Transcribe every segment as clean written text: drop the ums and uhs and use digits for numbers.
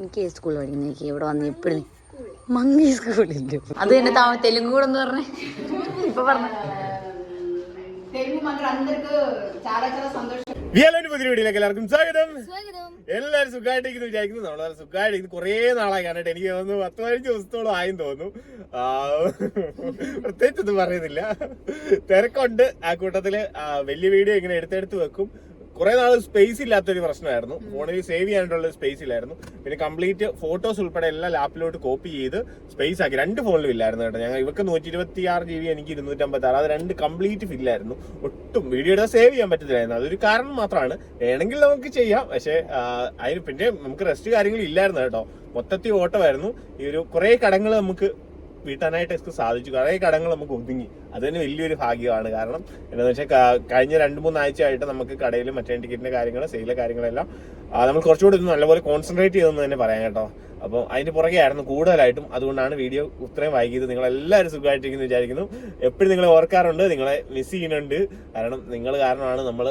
എനിക്ക് സ്കൂളിൽ പഠിക്കുന്ന എനിക്ക് ഇവിടെ വന്ന് എപ്പോഴും മങ്ങി സ്കൂളില്ല. അത് തന്നെ തെലുങ്ക് കൂടെ എന്ന് പറഞ്ഞേ ഇപ്പൊ പറഞ്ഞു. എല്ലാവർക്കും സ്വാഗതം. എല്ലാവരും സുഖമായിട്ടിരിക്കുന്നു വിചാരിക്കുന്നു. നമ്മളെ സുഖമായിട്ടിരിക്കുന്നു. കുറേ നാളായി കാണട്ടെ. എനിക്ക് തോന്നുന്നു 10-15 ദിവസത്തോളം ആയെന്ന് തോന്നുന്നു. പ്രത്യേകിച്ചൊന്നും പറയുന്നില്ല, തിരക്കുണ്ട്. ആ കൂട്ടത്തില് വലിയ വീഡിയോ ഇങ്ങനെ എടുത്തെടുത്ത് വെക്കും. കുറെ നാൾ സ്പേസ് ഇല്ലാത്തൊരു പ്രശ്നമായിരുന്നു. ഫോണിൽ സേവ് ചെയ്യാനായിട്ടുള്ള സ്പേസ് ഇല്ലായിരുന്നു. പിന്നെ കംപ്ലീറ്റ് ഫോട്ടോസ് ഉൾപ്പെടെ എല്ലാം ലാപ്പിലോട്ട് കോപ്പി ചെയ്ത് സ്പേസ് ആക്കി. 2 ഫോണിലും ഇല്ലായിരുന്നു കേട്ടോ. ഞങ്ങൾ ഇവർക്ക് 126 GB, എനിക്ക് 256. അത് 2 കംപ്ലീറ്റ് ഫില്ലായിരുന്നു. ഒട്ടും വീഡിയോ എടുത്താൽ സേവ് ചെയ്യാൻ പറ്റത്തില്ലായിരുന്നു. അതൊരു കാരണം മാത്രമാണ്. വേണമെങ്കിൽ നമുക്ക് ചെയ്യാം, പക്ഷേ അതിന് പിന്നെ നമുക്ക് റെസ്റ്റ് കാര്യങ്ങൾ ഇല്ലായിരുന്നു കേട്ടോ. മൊത്തത്തിൽ ഓട്ടമായിരുന്നു. ഈ ഒരു കുറെ കടങ്ങൾ നമുക്ക് വീട്ടാനായിട്ട് സാധിച്ചു. കുറേ കടങ്ങൾ നമുക്ക് ഒതുങ്ങി. അത് തന്നെ വലിയൊരു ഭാഗ്യമാണ്. കാരണം എന്താണെന്ന് വെച്ചാൽ കഴിഞ്ഞ 2-3 ആഴ്ചയായിട്ട് നമുക്ക് കടയിൽ മറ്റേ ടിക്കറ്റിന്റെ കാര്യങ്ങൾ, സെയിലെ കാര്യങ്ങളെല്ലാം നമ്മൾ കുറച്ചുകൂടി നല്ലപോലെ കോൺസെൻട്രേറ്റ് ചെയ്തെന്ന് തന്നെ പറയാം കേട്ടോ. അപ്പോൾ അതിന്റെ പുറകെ ആയിരുന്നു കൂടുതലായിട്ടും. അതുകൊണ്ടാണ് വീഡിയോ ഇത്രയും വൈകിയത്. നിങ്ങളെല്ലാവരും സുഖമായിട്ടിരിക്കുന്നു വിചാരിക്കുന്നു. എപ്പോഴും നിങ്ങളെ ഓർക്കാറുണ്ട്, നിങ്ങളെ മിസ് ചെയ്യുന്നുണ്ട്. കാരണം നിങ്ങൾ കാരണമാണ് നമ്മൾ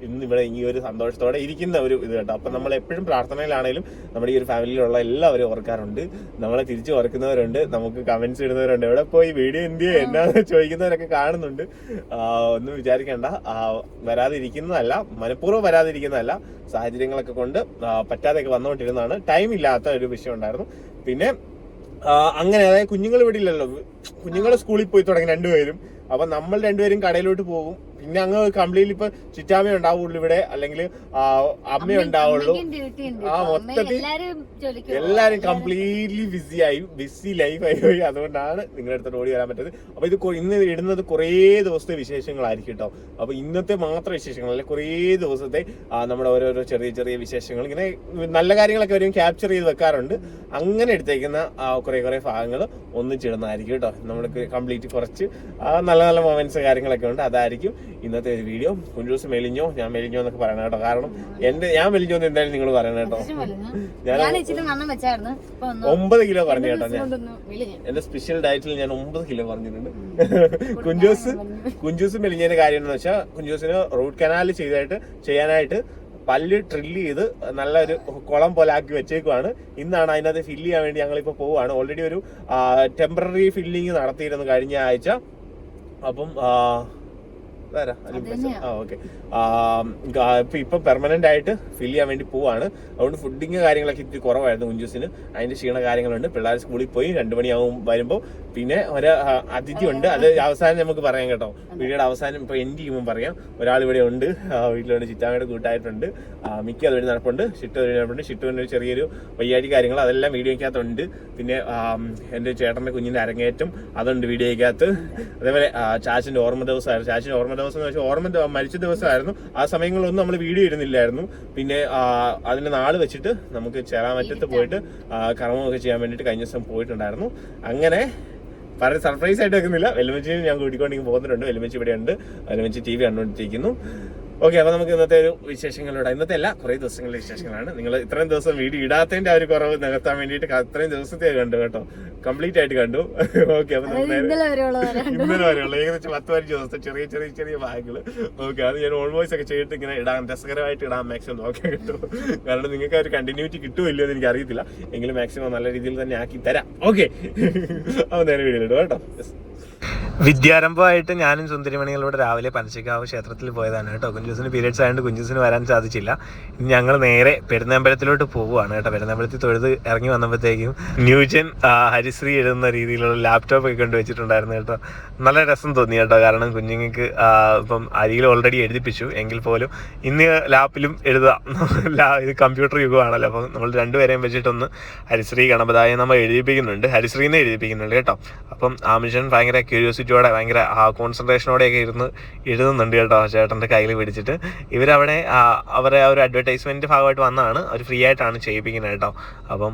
ഇന്നിവിടെ ഈ ഒരു സന്തോഷത്തോടെ ഇരിക്കുന്ന ഒരു ഇത് കേട്ടോ. അപ്പം നമ്മൾ എപ്പോഴും പ്രാർത്ഥനയിലാണെങ്കിലും നമ്മുടെ ഈ ഒരു ഫാമിലിയിലുള്ള എല്ലാവരും ഓർക്കാറുണ്ട്. നമ്മളെ തിരിച്ചു ഓർക്കുന്നവരുണ്ട്, നമുക്ക് കമന്റ്സ് ഇടുന്നവരുണ്ട്. എവിടെ പോയി വീഡിയോ എന്ത് എന്നാന്ന് ചോദിക്കുന്നവരൊക്കെ കാണുന്നുണ്ട്. ഒന്നും വിചാരിക്കേണ്ട, വരാതിരിക്കുന്നതല്ല, മനഃപൂർവ്വം വരാതിരിക്കുന്നതല്ല, സാഹചര്യങ്ങളൊക്കെ കൊണ്ട് പറ്റാതെയൊക്കെ വന്നുകൊണ്ടിരുന്നതാണ്. ടൈം ഇല്ലാത്ത ഒരു വിഷയം ഉണ്ടായിരുന്നു. പിന്നെ അങ്ങനെ, അതായത് കുഞ്ഞുങ്ങൾ ഇവിടെ ഇല്ലല്ലോ. കുഞ്ഞുങ്ങൾ സ്കൂളിൽ പോയി തുടങ്ങി 2 പേരും. അപ്പൊ നമ്മൾ 2 പേരും കടയിലോട്ട് പോകും. പിന്നെ അങ്ങ് കംപ്ലീറ്റ്ലി ഇപ്പൊ ചിറ്റാമ ഉണ്ടാവുള്ളൂ ഇവിടെ, അല്ലെങ്കിൽ അമ്മ ഉണ്ടാവുള്ളൂ. മൊത്തത്തിൽ എല്ലാരും കംപ്ലീറ്റ്ലി ബിസി ലൈഫായി പോയി. അതുകൊണ്ടാണ് നിങ്ങളുടെ അടുത്തോട്ട് ഓടി വരാൻ പറ്റുന്നത്. അപ്പൊ ഇത് ഇന്ന് ഇടുന്നത് കുറേ ദിവസത്തെ വിശേഷങ്ങളായിരിക്കും കേട്ടോ. അപ്പൊ ഇന്നത്തെ മാത്രം വിശേഷങ്ങൾ അല്ലെ, കുറേ ദിവസത്തെ നമ്മുടെ ഓരോരോ ചെറിയ ചെറിയ വിശേഷങ്ങൾ, ഇങ്ങനെ നല്ല കാര്യങ്ങളൊക്കെ വരും ക്യാപ്ചർ ചെയ്ത് വെക്കാറുണ്ട്. അങ്ങനെ എടുത്തേക്കുന്ന കുറെ ഭാഗങ്ങൾ ഒന്നിച്ചിടുന്നതായിരിക്കും കേട്ടോ. നമ്മൾക്ക് കംപ്ലീറ്റ് കുറച്ച് നല്ല നല്ല മൊമെന്റ്സ് കാര്യങ്ങളൊക്കെ ഉണ്ട്. അതായിരിക്കും ഇന്നത്തെ ഒരു വീഡിയോ. കുഞ്ചൂസ് മെലിഞ്ഞോ, ഞാൻ മെലിഞ്ഞോ എന്നൊക്കെ പറയണം കേട്ടോ. കാരണം ഞാൻ മെലിഞ്ഞോ എന്ന് എന്തായാലും നിങ്ങൾ പറയണം കേട്ടോ. ഞാൻ 9 കിലോ പറഞ്ഞു കേട്ടോ. എന്റെ സ്പെഷ്യൽ ഡയറ്റിൽ ഞാൻ 9 കിലോ പറഞ്ഞിട്ടുണ്ട്. കുഞ്ചൂസ് മെലിഞ്ഞതിന്റെ കാര്യം എന്ന് വെച്ചാൽ, കുഞ്ചൂസിന് റൂട്ട് കനാൽ ചെയ്യാനായിട്ട് പല്ല് ഡ്രില്ല് ചെയ്ത് നല്ലൊരു കുളം പോലെ ആക്കി വെച്ചേക്കുവാണ്. ഇന്നാണ് അതിനകത്ത് ഫില്ല് ചെയ്യാൻ വേണ്ടി ഞങ്ങളിപ്പോൾ പോവുകയാണ്. ഓൾറെഡി ഒരു ടെമ്പററി ഫില്ലിങ് നടത്തിയിരുന്നു കഴിഞ്ഞ ആഴ്ച. അപ്പം ഓക്കെ, ഇപ്പൊ പെർമനന്റ് ആയിട്ട് ഫില്ല് ചെയ്യാൻ വേണ്ടി പോവാണ്. അതുകൊണ്ട് ഫുഡിങ് കാര്യങ്ങളൊക്കെ ഇത്തിരി കുറവായിരുന്നു കുഞ്ചൂസിന്. അതിന്റെ ക്ഷീണ കാര്യങ്ങളുണ്ട്. പിള്ളേർ സ്കൂളിൽ പോയി 2 മണിയാവും വരുമ്പോൾ. പിന്നെ ഒരു അതിഥി ഉണ്ട്, അത് അവസാനം നമുക്ക് പറയാം കേട്ടോ. വീഡിയോയുടെ അവസാനം ഇപ്പൊ എൻഡ് ചെയ്യുമ്പോൾ പറയാം. ഒരാൾ ഇവിടെ ഉണ്ട്, വീട്ടിലുണ്ട്, ചിറ്റാമയുടെ കൂട്ടായിട്ടുണ്ട്. മിക്ക അതുവഴി നടപ്പുണ്ട്, ഷിട്ടുവിന്റെ ഒരു ചെറിയൊരു വയ്യാടി കാര്യങ്ങൾ, അതെല്ലാം വീഡിയോയ്ക്കകത്തുണ്ട്. പിന്നെ എന്റെ ചേട്ടന്റെ കുഞ്ഞിന്റെ അരങ്ങേറ്റം, അതുണ്ട് വീഡിയോയ്ക്കകത്ത്. അതേപോലെ ചാച്ചന്റെ ഓർമ്മ ദിവസമായിരുന്നു. ചാച്ചന്റെ ഓർമ്മ ദിവസം എന്ന് വെച്ചാൽ ഓർമ്മ മരിച്ച ദിവസമായിരുന്നു. ആ സമയങ്ങളൊന്നും നമ്മൾ വീഡിയോ ഇടുന്നില്ലായിരുന്നു. പിന്നെ അതിന്റെ നാള് വെച്ചിട്ട് നമുക്ക് ചേരാമറ്റത്ത് പോയിട്ട് കർമ്മമൊക്കെ ചെയ്യാൻ വേണ്ടിയിട്ട് കഴിഞ്ഞ ദിവസം പോയിട്ടുണ്ടായിരുന്നു. അങ്ങനെ സർപ്രൈസ് ആയിട്ട് വെക്കുന്നില്ല. വെല്ലുമച്ചി ഞാൻ കൂട്ടിക്കൊണ്ടിരിക്കും പോകുന്നുണ്ട്. വെല്ലുമച്ചി ഇവിടെ ഉണ്ട്. വെല്ലുമച്ചി TV കണ്ടുകൊണ്ടിരിക്കുന്നു. ഓക്കെ, അപ്പൊ നമുക്ക് ഇന്നത്തെ ഒരു വിശേഷങ്ങളിലൂടെ, ഇന്നത്തെ അല്ല കുറേ ദിവസങ്ങളിലെ വിശേഷങ്ങളാണ്. നിങ്ങൾ ഇത്രയും ദിവസം വീഡിയോ ഇടാത്തതിന്റെ ആ ഒരു കുറവ് നികത്താൻ വേണ്ടിയിട്ട് ഇത്രയും ദിവസത്തെ കണ്ടു കേട്ടോ. കംപ്ലീറ്റ് ആയിട്ട് കണ്ടു. ഓക്കെ, അപ്പൊ ഇന്നലെ വരെയുള്ള ഏകദേശം 10-15 ദിവസത്തെ ചെറിയ ചെറിയ ചെറിയ ഭാഗങ്ങൾ. ഓക്കെ, അത് ഞാൻ ഓൾമോസ്റ്റ് ഒക്കെ ചെയ്തിട്ട് ഇങ്ങനെ ഇടാൻ, രസകരമായിട്ട് ഇടാൻ മാക്സിമം നോക്കാൻ കിട്ടും. കാരണം നിങ്ങൾക്ക് ഒരു കണ്ടിന്യൂറ്റി കിട്ടുമല്ലോ എന്ന് എനിക്ക് അറിയത്തില്ല. എങ്കിലും മാക്സിമം നല്ല രീതിയിൽ തന്നെ ആക്കി തരാം. ഓക്കെ, അപ്പൊ നേരെ വീഡിയോ ഇടും കേട്ടോ. വിദ്യാരംഭമായിട്ട് ഞാനും സുന്ദരിമണികളോട് രാവിലെ പനച്ചിക്കാവ് ക്ഷേത്രത്തിൽ പോയതാണ് കേട്ടോ. കുഞ്ചൂസിന് പീരിയഡ്സ് ആയതുകൊണ്ട് കുഞ്ചൂസിന് വരാൻ സാധിച്ചില്ല. ഞങ്ങൾ നേരെ പെരുന്നമ്പലത്തിലോട്ട് പോവുകയാണ് കേട്ടോ. പെരുന്നമ്പലത്തിൽ തൊഴുത് ഇറങ്ങി വന്നപ്പോഴത്തേക്കും ന്യൂജൻ ഹരിശ്രീ എഴുതുന്ന രീതിയിലുള്ള ലാപ്ടോപ്പ് ഒക്കെ കൊണ്ട് വെച്ചിട്ടുണ്ടായിരുന്നു കേട്ടോ. നല്ല രസം തോന്നി കേട്ടോ. കാരണം കുഞ്ഞുങ്ങൾക്ക് ഇപ്പം അരിയിൽ ഓൾറെഡി എഴുതിപ്പിച്ചു എങ്കിൽ പോലും ഇന്ന് ലാപ്പിലും എഴുതാം. ഇത് കമ്പ്യൂട്ടർ യുഗമാണല്ലോ. അപ്പം നമ്മൾ 2 പേരെയും വെച്ചിട്ടൊന്ന് ഹരിശ്രീ ഗണപതായ നമ്മൾ എഴുതിപ്പിക്കുന്നുണ്ട്. ഹരിശ്രീനെ എഴുതിപ്പിക്കുന്നുണ്ട് കേട്ടോ. അപ്പം ആ മിഷൻ ഭയങ്കര ക്യൂരിയോസിറ്റിയോടെ, ഭയങ്കര കോൺസെൻട്രേഷനോടെയൊക്കെ ഇരുന്ന് എഴുതുന്നുണ്ട് കേട്ടോ. ചേട്ടൻ്റെ കയ്യിൽ പിടിച്ചിട്ട് ഇവരവിടെ അവരെ ആ ഒരു അഡ്വർടൈസ്മെന്റ് ഭാഗമായിട്ട് വന്നതാണ്. അവർ ഫ്രീ ആയിട്ടാണ് ചെയ്യിപ്പിക്കുന്നത് കേട്ടോ. അപ്പം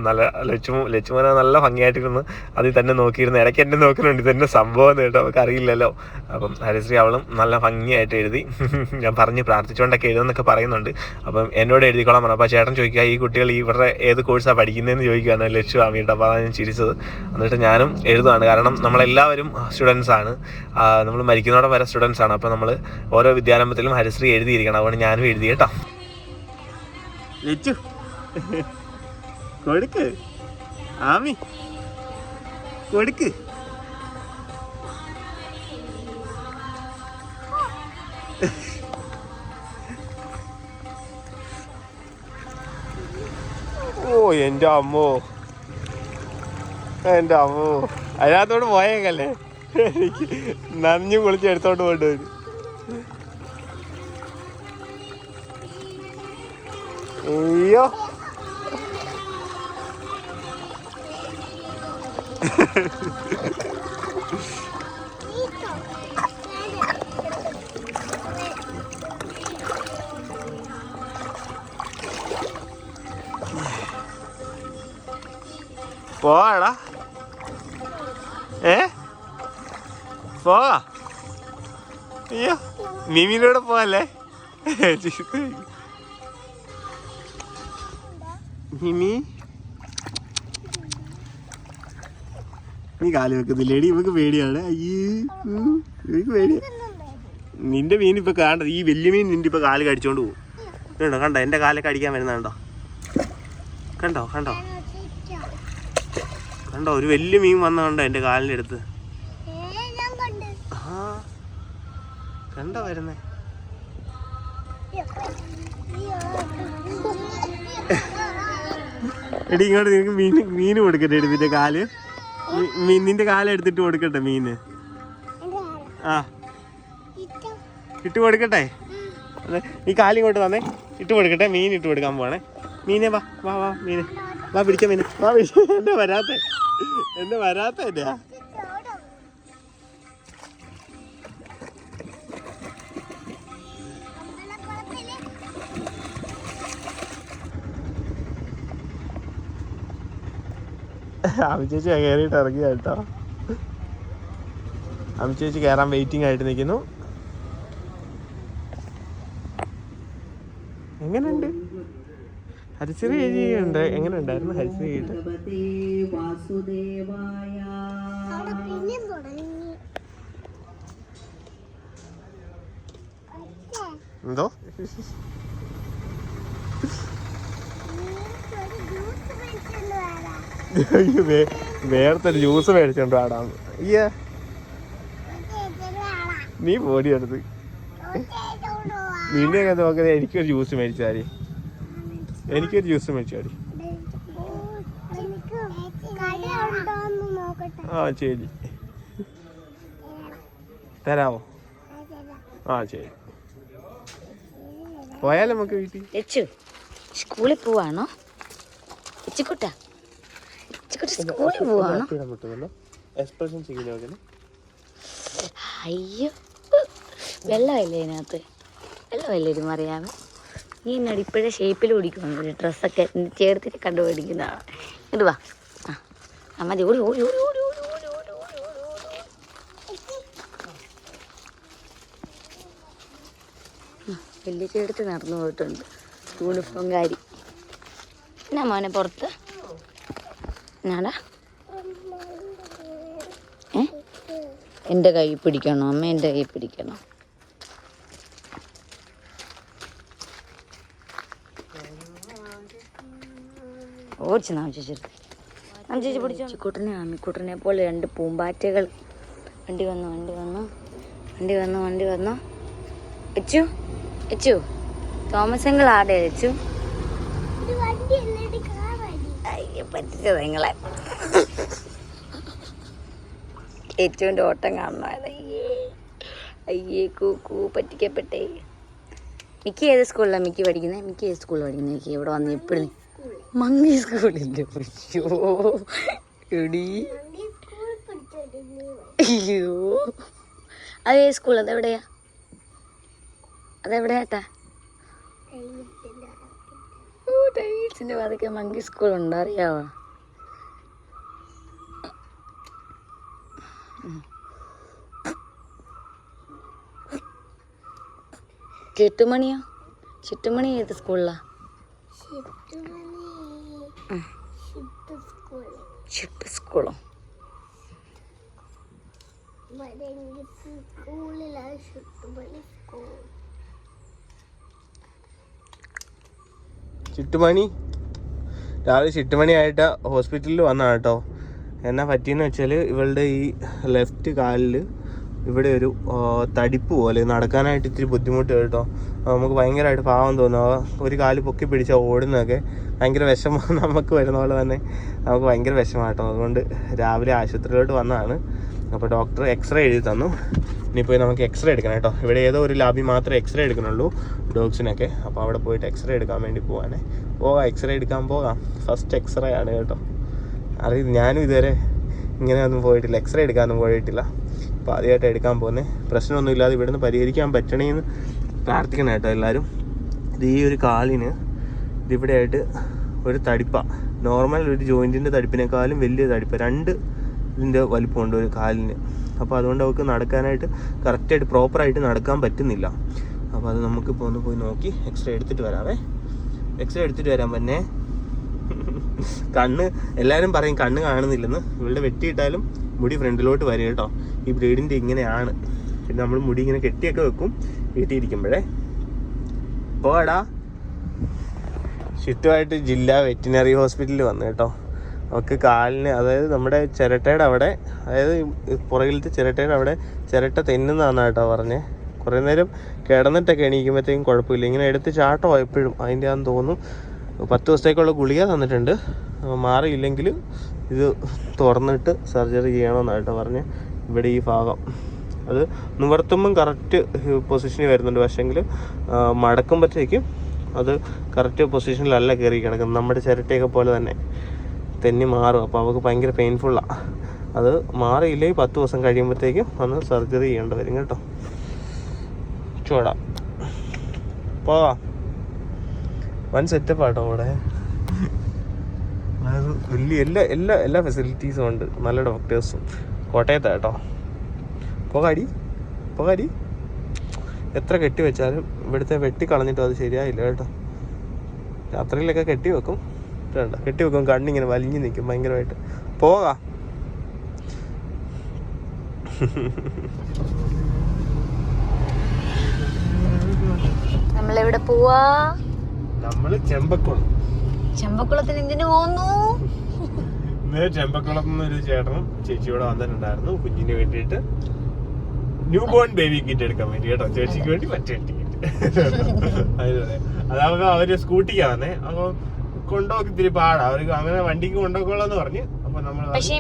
നല്ല ലച്ചുമോനെ നല്ല ഭംഗിയായിട്ടിരുന്ന് അതിൽ തന്നെ നോക്കിയിരുന്ന് ഇടയ്ക്ക് എന്നെ നോക്കുന്നുണ്ട്. ഇതെന്നെ സംഭവം കേട്ടോ, അവർക്ക് അറിയില്ലല്ലോ. അപ്പം ഹരിശ്രീ അവളും നല്ല ഭംഗിയായിട്ട് എഴുതി. ഞാൻ പറഞ്ഞ് പ്രാർത്ഥിച്ചുകൊണ്ടൊക്കെ എഴുതുന്നൊക്കെ പറയുന്നുണ്ട്. അപ്പം എന്നോട് എഴുതിക്കോളാൻ പറഞ്ഞു. അപ്പോൾ ചേട്ടൻ ചോദിക്കുക, ഈ കുട്ടികൾ ഇവരുടെ ഏത് കോഴ്സാണ് പഠിക്കുന്നതെന്ന് ചോദിക്കുകയാണ് ലച്ചു ആമിയിട്ട്. അപ്പോൾ അതാണ് ഞാൻ ചിരിച്ചത്. എന്നിട്ട് ഞാനും എഴുതുകയാണ്. കാരണം നമ്മളെല്ലാവരും സ്റ്റുഡൻസ് ആണ്, നമ്മൾ മരിക്കുന്നതോടെ വരെ സ്റ്റുഡൻസ് ആണ്. അപ്പോൾ നമ്മൾ ഓരോ വിദ്യാരംഭത്തിലും ഹരിശ്രീ എഴുതിയിരിക്കണം. അതുകൊണ്ട് ഞാനും എഴുതി കേട്ടോ. ലച്ചു കൊടുക്ക് ആമി കൊടുക്ക്. ഓ എൻ്റെ അമ്മോ എൻ്റെ അമ്മോ, അതിനകത്തോട് പോയേക്കല്ലേ, എനിക്ക് നനഞ്ഞു കുളിച്ച് എടുത്തോണ്ട് കൊണ്ടുവരും. അയ്യോ പോവാടാ, പോവാ. അയ്യോ മിമിനോടെ പോവല്ലേ. മിമി നീ കാല് വെക്കുന്നില്ലേടി, ഇവക്ക് പേടിയാണ്. അയ്യേ ഇവക്ക് പേടിയാ. നിന്റെ മീൻ ഇപ്പൊ കാണണ്ട, ഈ വലിയ മീൻ നിന്റെ ഇപ്പൊ കാല് കടിച്ചോണ്ട് പോകും. കണ്ടോ കണ്ടോ, എന്റെ കാലൊക്കെ അടിക്കാൻ വരുന്നുണ്ടോ, കണ്ടോ കണ്ടോ കണ്ടോ, ഒരു വലിയ മീൻ വന്ന കണ്ടോ എന്റെ കാലിന്റെ അടുത്ത്. ആ കണ്ടോ വരുന്നേ. എടി ഇങ്ങോട്ട് നിനക്ക് മീൻ കൊടുക്കട്ടെ, എടുത്തിട്ട് കാല് നിന്റെ കാലെടുത്തിട്ട് കൊടുക്കട്ടെ മീന്. ആ ഇട്ട് കൊടുക്കട്ടെ, ഈ കാലിങ്ങോട്ട് തന്നെ ഇട്ട് കൊടുക്കട്ടെ, മീൻ ഇട്ട് കൊടുക്കാൻ പോവാണേ. മീനെ വാ വാ വാ, മീനെ വാ പിടിച്ച മീനെ വാ പിടിച്ച. എന്നെ വരാത്ത എന്റെയാ. അമിച്ചേച്ചി കയറിയിട്ട് ഇറങ്ങിയ കേട്ടോ. അമിച്ചേച്ചി കയറാൻ വെയിറ്റിംഗ് ആയിട്ട് നിൽക്കുന്നു. എങ്ങനെയുണ്ട് ഹരിശ്രീ ഉണ്ട്, എങ്ങനെ ഉണ്ടായിരുന്നു ഹരിശ്രീ കേട്ട്? എന്തോ വേർത്തൊരു ജ്യൂസ് മേടിച്ചോണ്ട് ആടാന്ന്. അയ്യ നീ പോടി അടുത്ത് നിന്നെ ഒക്കെ നോക്കുന്നത്. എനിക്കൊരു ജ്യൂസ് മേടിച്ചാടി, എനിക്കൊരു ജ്യൂസ് മേടിച്ചാടി. ആ ശരി തരാമോ? ആ ശരി, പോയാലോ നമുക്ക് വീട്ടിൽ. സ്കൂളിൽ പോവാണോ ഇച്ചിക്കുട്ട? സ്കൂളിൽ പോവാണോ? അയ്യോ വെള്ളമല്ലേ ഇതിനകത്ത്, വെള്ളമല്ലേ ഒരു മറിയാമേ. നീ എന്നോട് ഇപ്പോഴേ ഷേപ്പിൽ പിടിക്കുന്നു, ഡ്രസ്സൊക്കെ ചേർത്തിട്ട് കണ്ടുപിടിക്കുന്നതാണ്. ഇങ്ങോട്ട് വാ. ആ മതി, ഓടി ഓടി ഓടി ഓടി ഓടി ഓടി ഓടി ഓടി ഓടി. വലിയ ചേർത്ത് നടന്നു പോയിട്ടുണ്ട് യൂണിഫോംകാരി. എന്നാ മോനെ പുറത്ത് എന്നാടാ? എൻ്റെ കൈ പിടിക്കണോ അമ്മ? എൻ്റെ കൈ പിടിക്കണോ? ഓടിച്ചു നാം ചേച്ചി പിടിച്ചു. ചിക്കൂട്ടനെ അമ്മിക്കൂട്ടനെ പോലെ രണ്ട് പൂമ്പാറ്റകൾ. വണ്ടി വന്നു വണ്ടി വന്നു വണ്ടി വന്നു വണ്ടി വന്നു. എച്ചു എച്ചു തോമസ് അങ്കിൾ ആടെ എച്ചു? അയ്യോ പറ്റിച്ചത് നിങ്ങളെ. എച്ചുവിൻ്റെ ഓട്ടം കാണണോ? അയ്യേ അയ്യേ കൂക്കൂ പറ്റിക്കപ്പെട്ടേ. മിക്കി ഏത് സ്കൂളിലാണ് മിക്കി പഠിക്കുന്നത്? മിക്കി ഏത് സ്കൂളിൽ പഠിക്കുന്നത്? മിക്കി ഇവിടെ വന്ന് എപ്പോഴും മങ്കി സ്കൂളിൻ്റെ. അയ്യോ എടി അയ്യോ അതേ സ്കൂൾ? അതെവിടെയാ? അതെവിടെയാട്ടാ? ടൈൽസിൻ്റെ വാതൊക്കെ മങ്കി സ്കൂളുണ്ടോ അറിയാവോ? ചുറ്റുമണിയോ? ചുറ്റുമണി ഏത് സ്കൂളിലാ? ഷിപ്പ് സ്കൂളോ? ചുറ്റുമണി രാവിലെ ചുറ്റുമണിയായിട്ട് ഹോസ്പിറ്റലിൽ വന്നതാണ് കേട്ടോ. എന്നാ പറ്റിയെന്ന് വെച്ചാൽ ഇവളുടെ ഈ ലെഫ്റ്റ് കാലിൽ ഇവിടെ ഒരു തടിപ്പ് പോലെ നടക്കാനായിട്ട് ഇത്തിരി ബുദ്ധിമുട്ട് കേട്ടോ. നമുക്ക് ഭയങ്കരമായിട്ട് പാവം തോന്നുക. ഒരു കാല് പൊക്കി പിടിച്ചാൽ ഓടുന്നതൊക്കെ ഭയങ്കര വിഷമം നമുക്ക് വരുന്ന പോലെ തന്നെ നമുക്ക് ഭയങ്കര വിഷമമാണ് കേട്ടോ. അതുകൊണ്ട് രാവിലെ ആശുപത്രിയിലോട്ട് വന്നതാണ്. അപ്പോൾ ഡോക്ടർ എക്സ്റേ എഴുതി തന്നു. ഇനിയിപ്പോൾ നമുക്ക് എക്സ്റേ എടുക്കണം കേട്ടോ. ഇവിടെ ഏതോ ഒരു ലാബിൽ മാത്രമേ എക്സ്റേ എടുക്കണുള്ളൂ ഡോഗ്സിനൊക്കെ. അപ്പോൾ അവിടെ പോയിട്ട് എക്സ്റേ എടുക്കാൻ വേണ്ടി പോകാം. എക്സ്റേ എടുക്കാൻ പോകാം. ഫസ്റ്റ് എക്സ്റേ ആണ് കേട്ടോ. അറിയില്ല, ഞാനും ഇതുവരെ ഇങ്ങനെയൊന്നും പോയിട്ടില്ല, എക്സ്റേ എടുക്കാനൊന്നും പോയിട്ടില്ല. അപ്പോൾ ആദ്യമായിട്ട് എടുക്കാൻ പോകുന്നത്. പ്രശ്നമൊന്നുമില്ലാതെ ഇവിടുന്ന് പരിഹരിക്കാൻ പറ്റണേന്ന് പ്രാർത്ഥിക്കണം കേട്ടോ എല്ലാവരും. ഇത് ഈ ഒരു കാലിന് ഇതിവിടെ ആയിട്ട് ഒരു തടിപ്പാണ്. നോർമൽ ഒരു ജോയിൻറ്റിൻ്റെ തടിപ്പിനേക്കാളും വലിയ തടിപ്പ്, 2 ഇതിൻ്റെ വലിപ്പമുണ്ട് ഒരു കാലിന്. അപ്പോൾ അതുകൊണ്ട് അവർക്ക് നടക്കാനായിട്ട് കറക്റ്റായിട്ട് പ്രോപ്പറായിട്ട് നടക്കാൻ പറ്റുന്നില്ല. അപ്പോൾ അത് നമുക്കിപ്പോൾ ഒന്ന് പോയി നോക്കി എക്സ്റേ എടുത്തിട്ട് വരാമേ. എക്സ്റേ എടുത്തിട്ട് വരാൻ പിന്നെ കണ്ണ് എല്ലാവരും പറയും കണ്ണ് കാണുന്നില്ലെന്ന്. ഇവളുടെ വെട്ടിയിട്ടാലും മുടി ഫ്രണ്ടിലോട്ട് വരും കേട്ടോ. ഈ ബ്രീഡിൻ്റെ ഇങ്ങനെയാണ്. പിന്നെ നമ്മൾ മുടി ഇങ്ങനെ കെട്ടിയൊക്കെ വെക്കും വീട്ടിലിരിക്കുമ്പോഴേ. പോടാ ചുറ്റുമായിട്ട് ജില്ലാ വെറ്റിനറി ഹോസ്പിറ്റലിൽ വന്നു കേട്ടോ. അവൾക്ക് കാലിന്, അതായത് നമ്മുടെ ചിരട്ടയുടെ അവിടെ, അതായത് പുറകിലത്തെ ചിരട്ടയുടെ അവിടെ ചിരട്ട തെന്നുന്നതാണ് കേട്ടോ പറഞ്ഞേ. കുറേ നേരം കിടന്നിട്ടൊക്കെ എണീക്കുമ്പോഴത്തേക്കും കുഴപ്പമില്ല. ഇങ്ങനെ എടുത്ത് ചാട്ടം എപ്പോഴും അതിൻ്റെ ആണെന്ന് തോന്നും. 10 ദിവസത്തേക്കുള്ള ഗുളിക തന്നിട്ടുണ്ട്. മാറിയില്ലെങ്കിൽ ഇത് തുറന്നിട്ട് സർജറി ചെയ്യണമെന്നാണ് കേട്ടോ പറഞ്ഞ്. ഇവിടെ ഈ ഭാഗം അത് നിവർത്തുമ്പം കറക്റ്റ് പൊസിഷനിൽ വരുന്നുണ്ട്. പക്ഷേങ്കിൽ മടക്കുമ്പോഴത്തേക്കും അത് കറക്റ്റ് പൊസിഷനിലല്ല കയറി കിടക്കുന്നത്. നമ്മുടെ ചിരട്ടയൊക്കെ പോലെ തന്നെ തെന്നി മാറും. അപ്പോൾ അവൾക്ക് ഭയങ്കര പെയിൻഫുള്ളാണ്. അത് മാറിയില്ലെങ്കിൽ 10 ദിവസം കഴിയുമ്പോഴത്തേക്കും വന്ന് സർജറി ചെയ്യേണ്ടി വരും കേട്ടോ. ചൂടാ പോവാം. വൺ സെറ്റപ്പാട്ടോ അവിടെ. അതായത് വലിയ എല്ലാ ഫെസിലിറ്റീസും ഉണ്ട്. നല്ല ഡോക്ടേഴ്സും. കോട്ടയത്താണ് കേട്ടോ. പോകാടി എത്ര കെട്ടി വെച്ചാലും ഇവിടുത്തെ വെട്ടി കളഞ്ഞിട്ടും അത് ശരിയായില്ല കേട്ടോ. രാത്രിയിലൊക്കെ കെട്ടി വെക്കും. കെട്ടി വെക്കും, കണ്ണിങ്ങനെ വലിഞ്ഞു നിൽക്കും ഭയങ്കരമായിട്ട്. പോകാം. നമ്മളെവിടെ പോവാ? നമ്മള് ചെമ്പക്കുളം. ചെമ്പക്കുളത്തിന് എന്തിനു പോന്നു? ഇന്ന് ചെമ്പക്കുളത്ത് നിന്ന് ഒരു ചേട്ടനും ചേച്ചിയോടെ വന്നിട്ടുണ്ടായിരുന്നു കുഞ്ഞിന് വേണ്ടിയിട്ട് ന്യൂ ബോൺ ബേബി കിറ്റ് എടുക്കാൻ വേണ്ടി കേട്ടോ. ചേച്ചിക്ക് വേണ്ടി മറ്റേ ടിക്കറ്റ്. അതാവുമ്പോ അവര് സ്കൂട്ടിക്കാ വന്നേ. അപ്പൊ കൊണ്ടുപോക്കി ഇത്തിരി പാടാ അവർക്ക്. അങ്ങനെ വണ്ടിക്ക് കൊണ്ടുപോക്കോളാന്ന് പറഞ്ഞ്. അപ്പൊ നമ്മൾ പക്ഷേ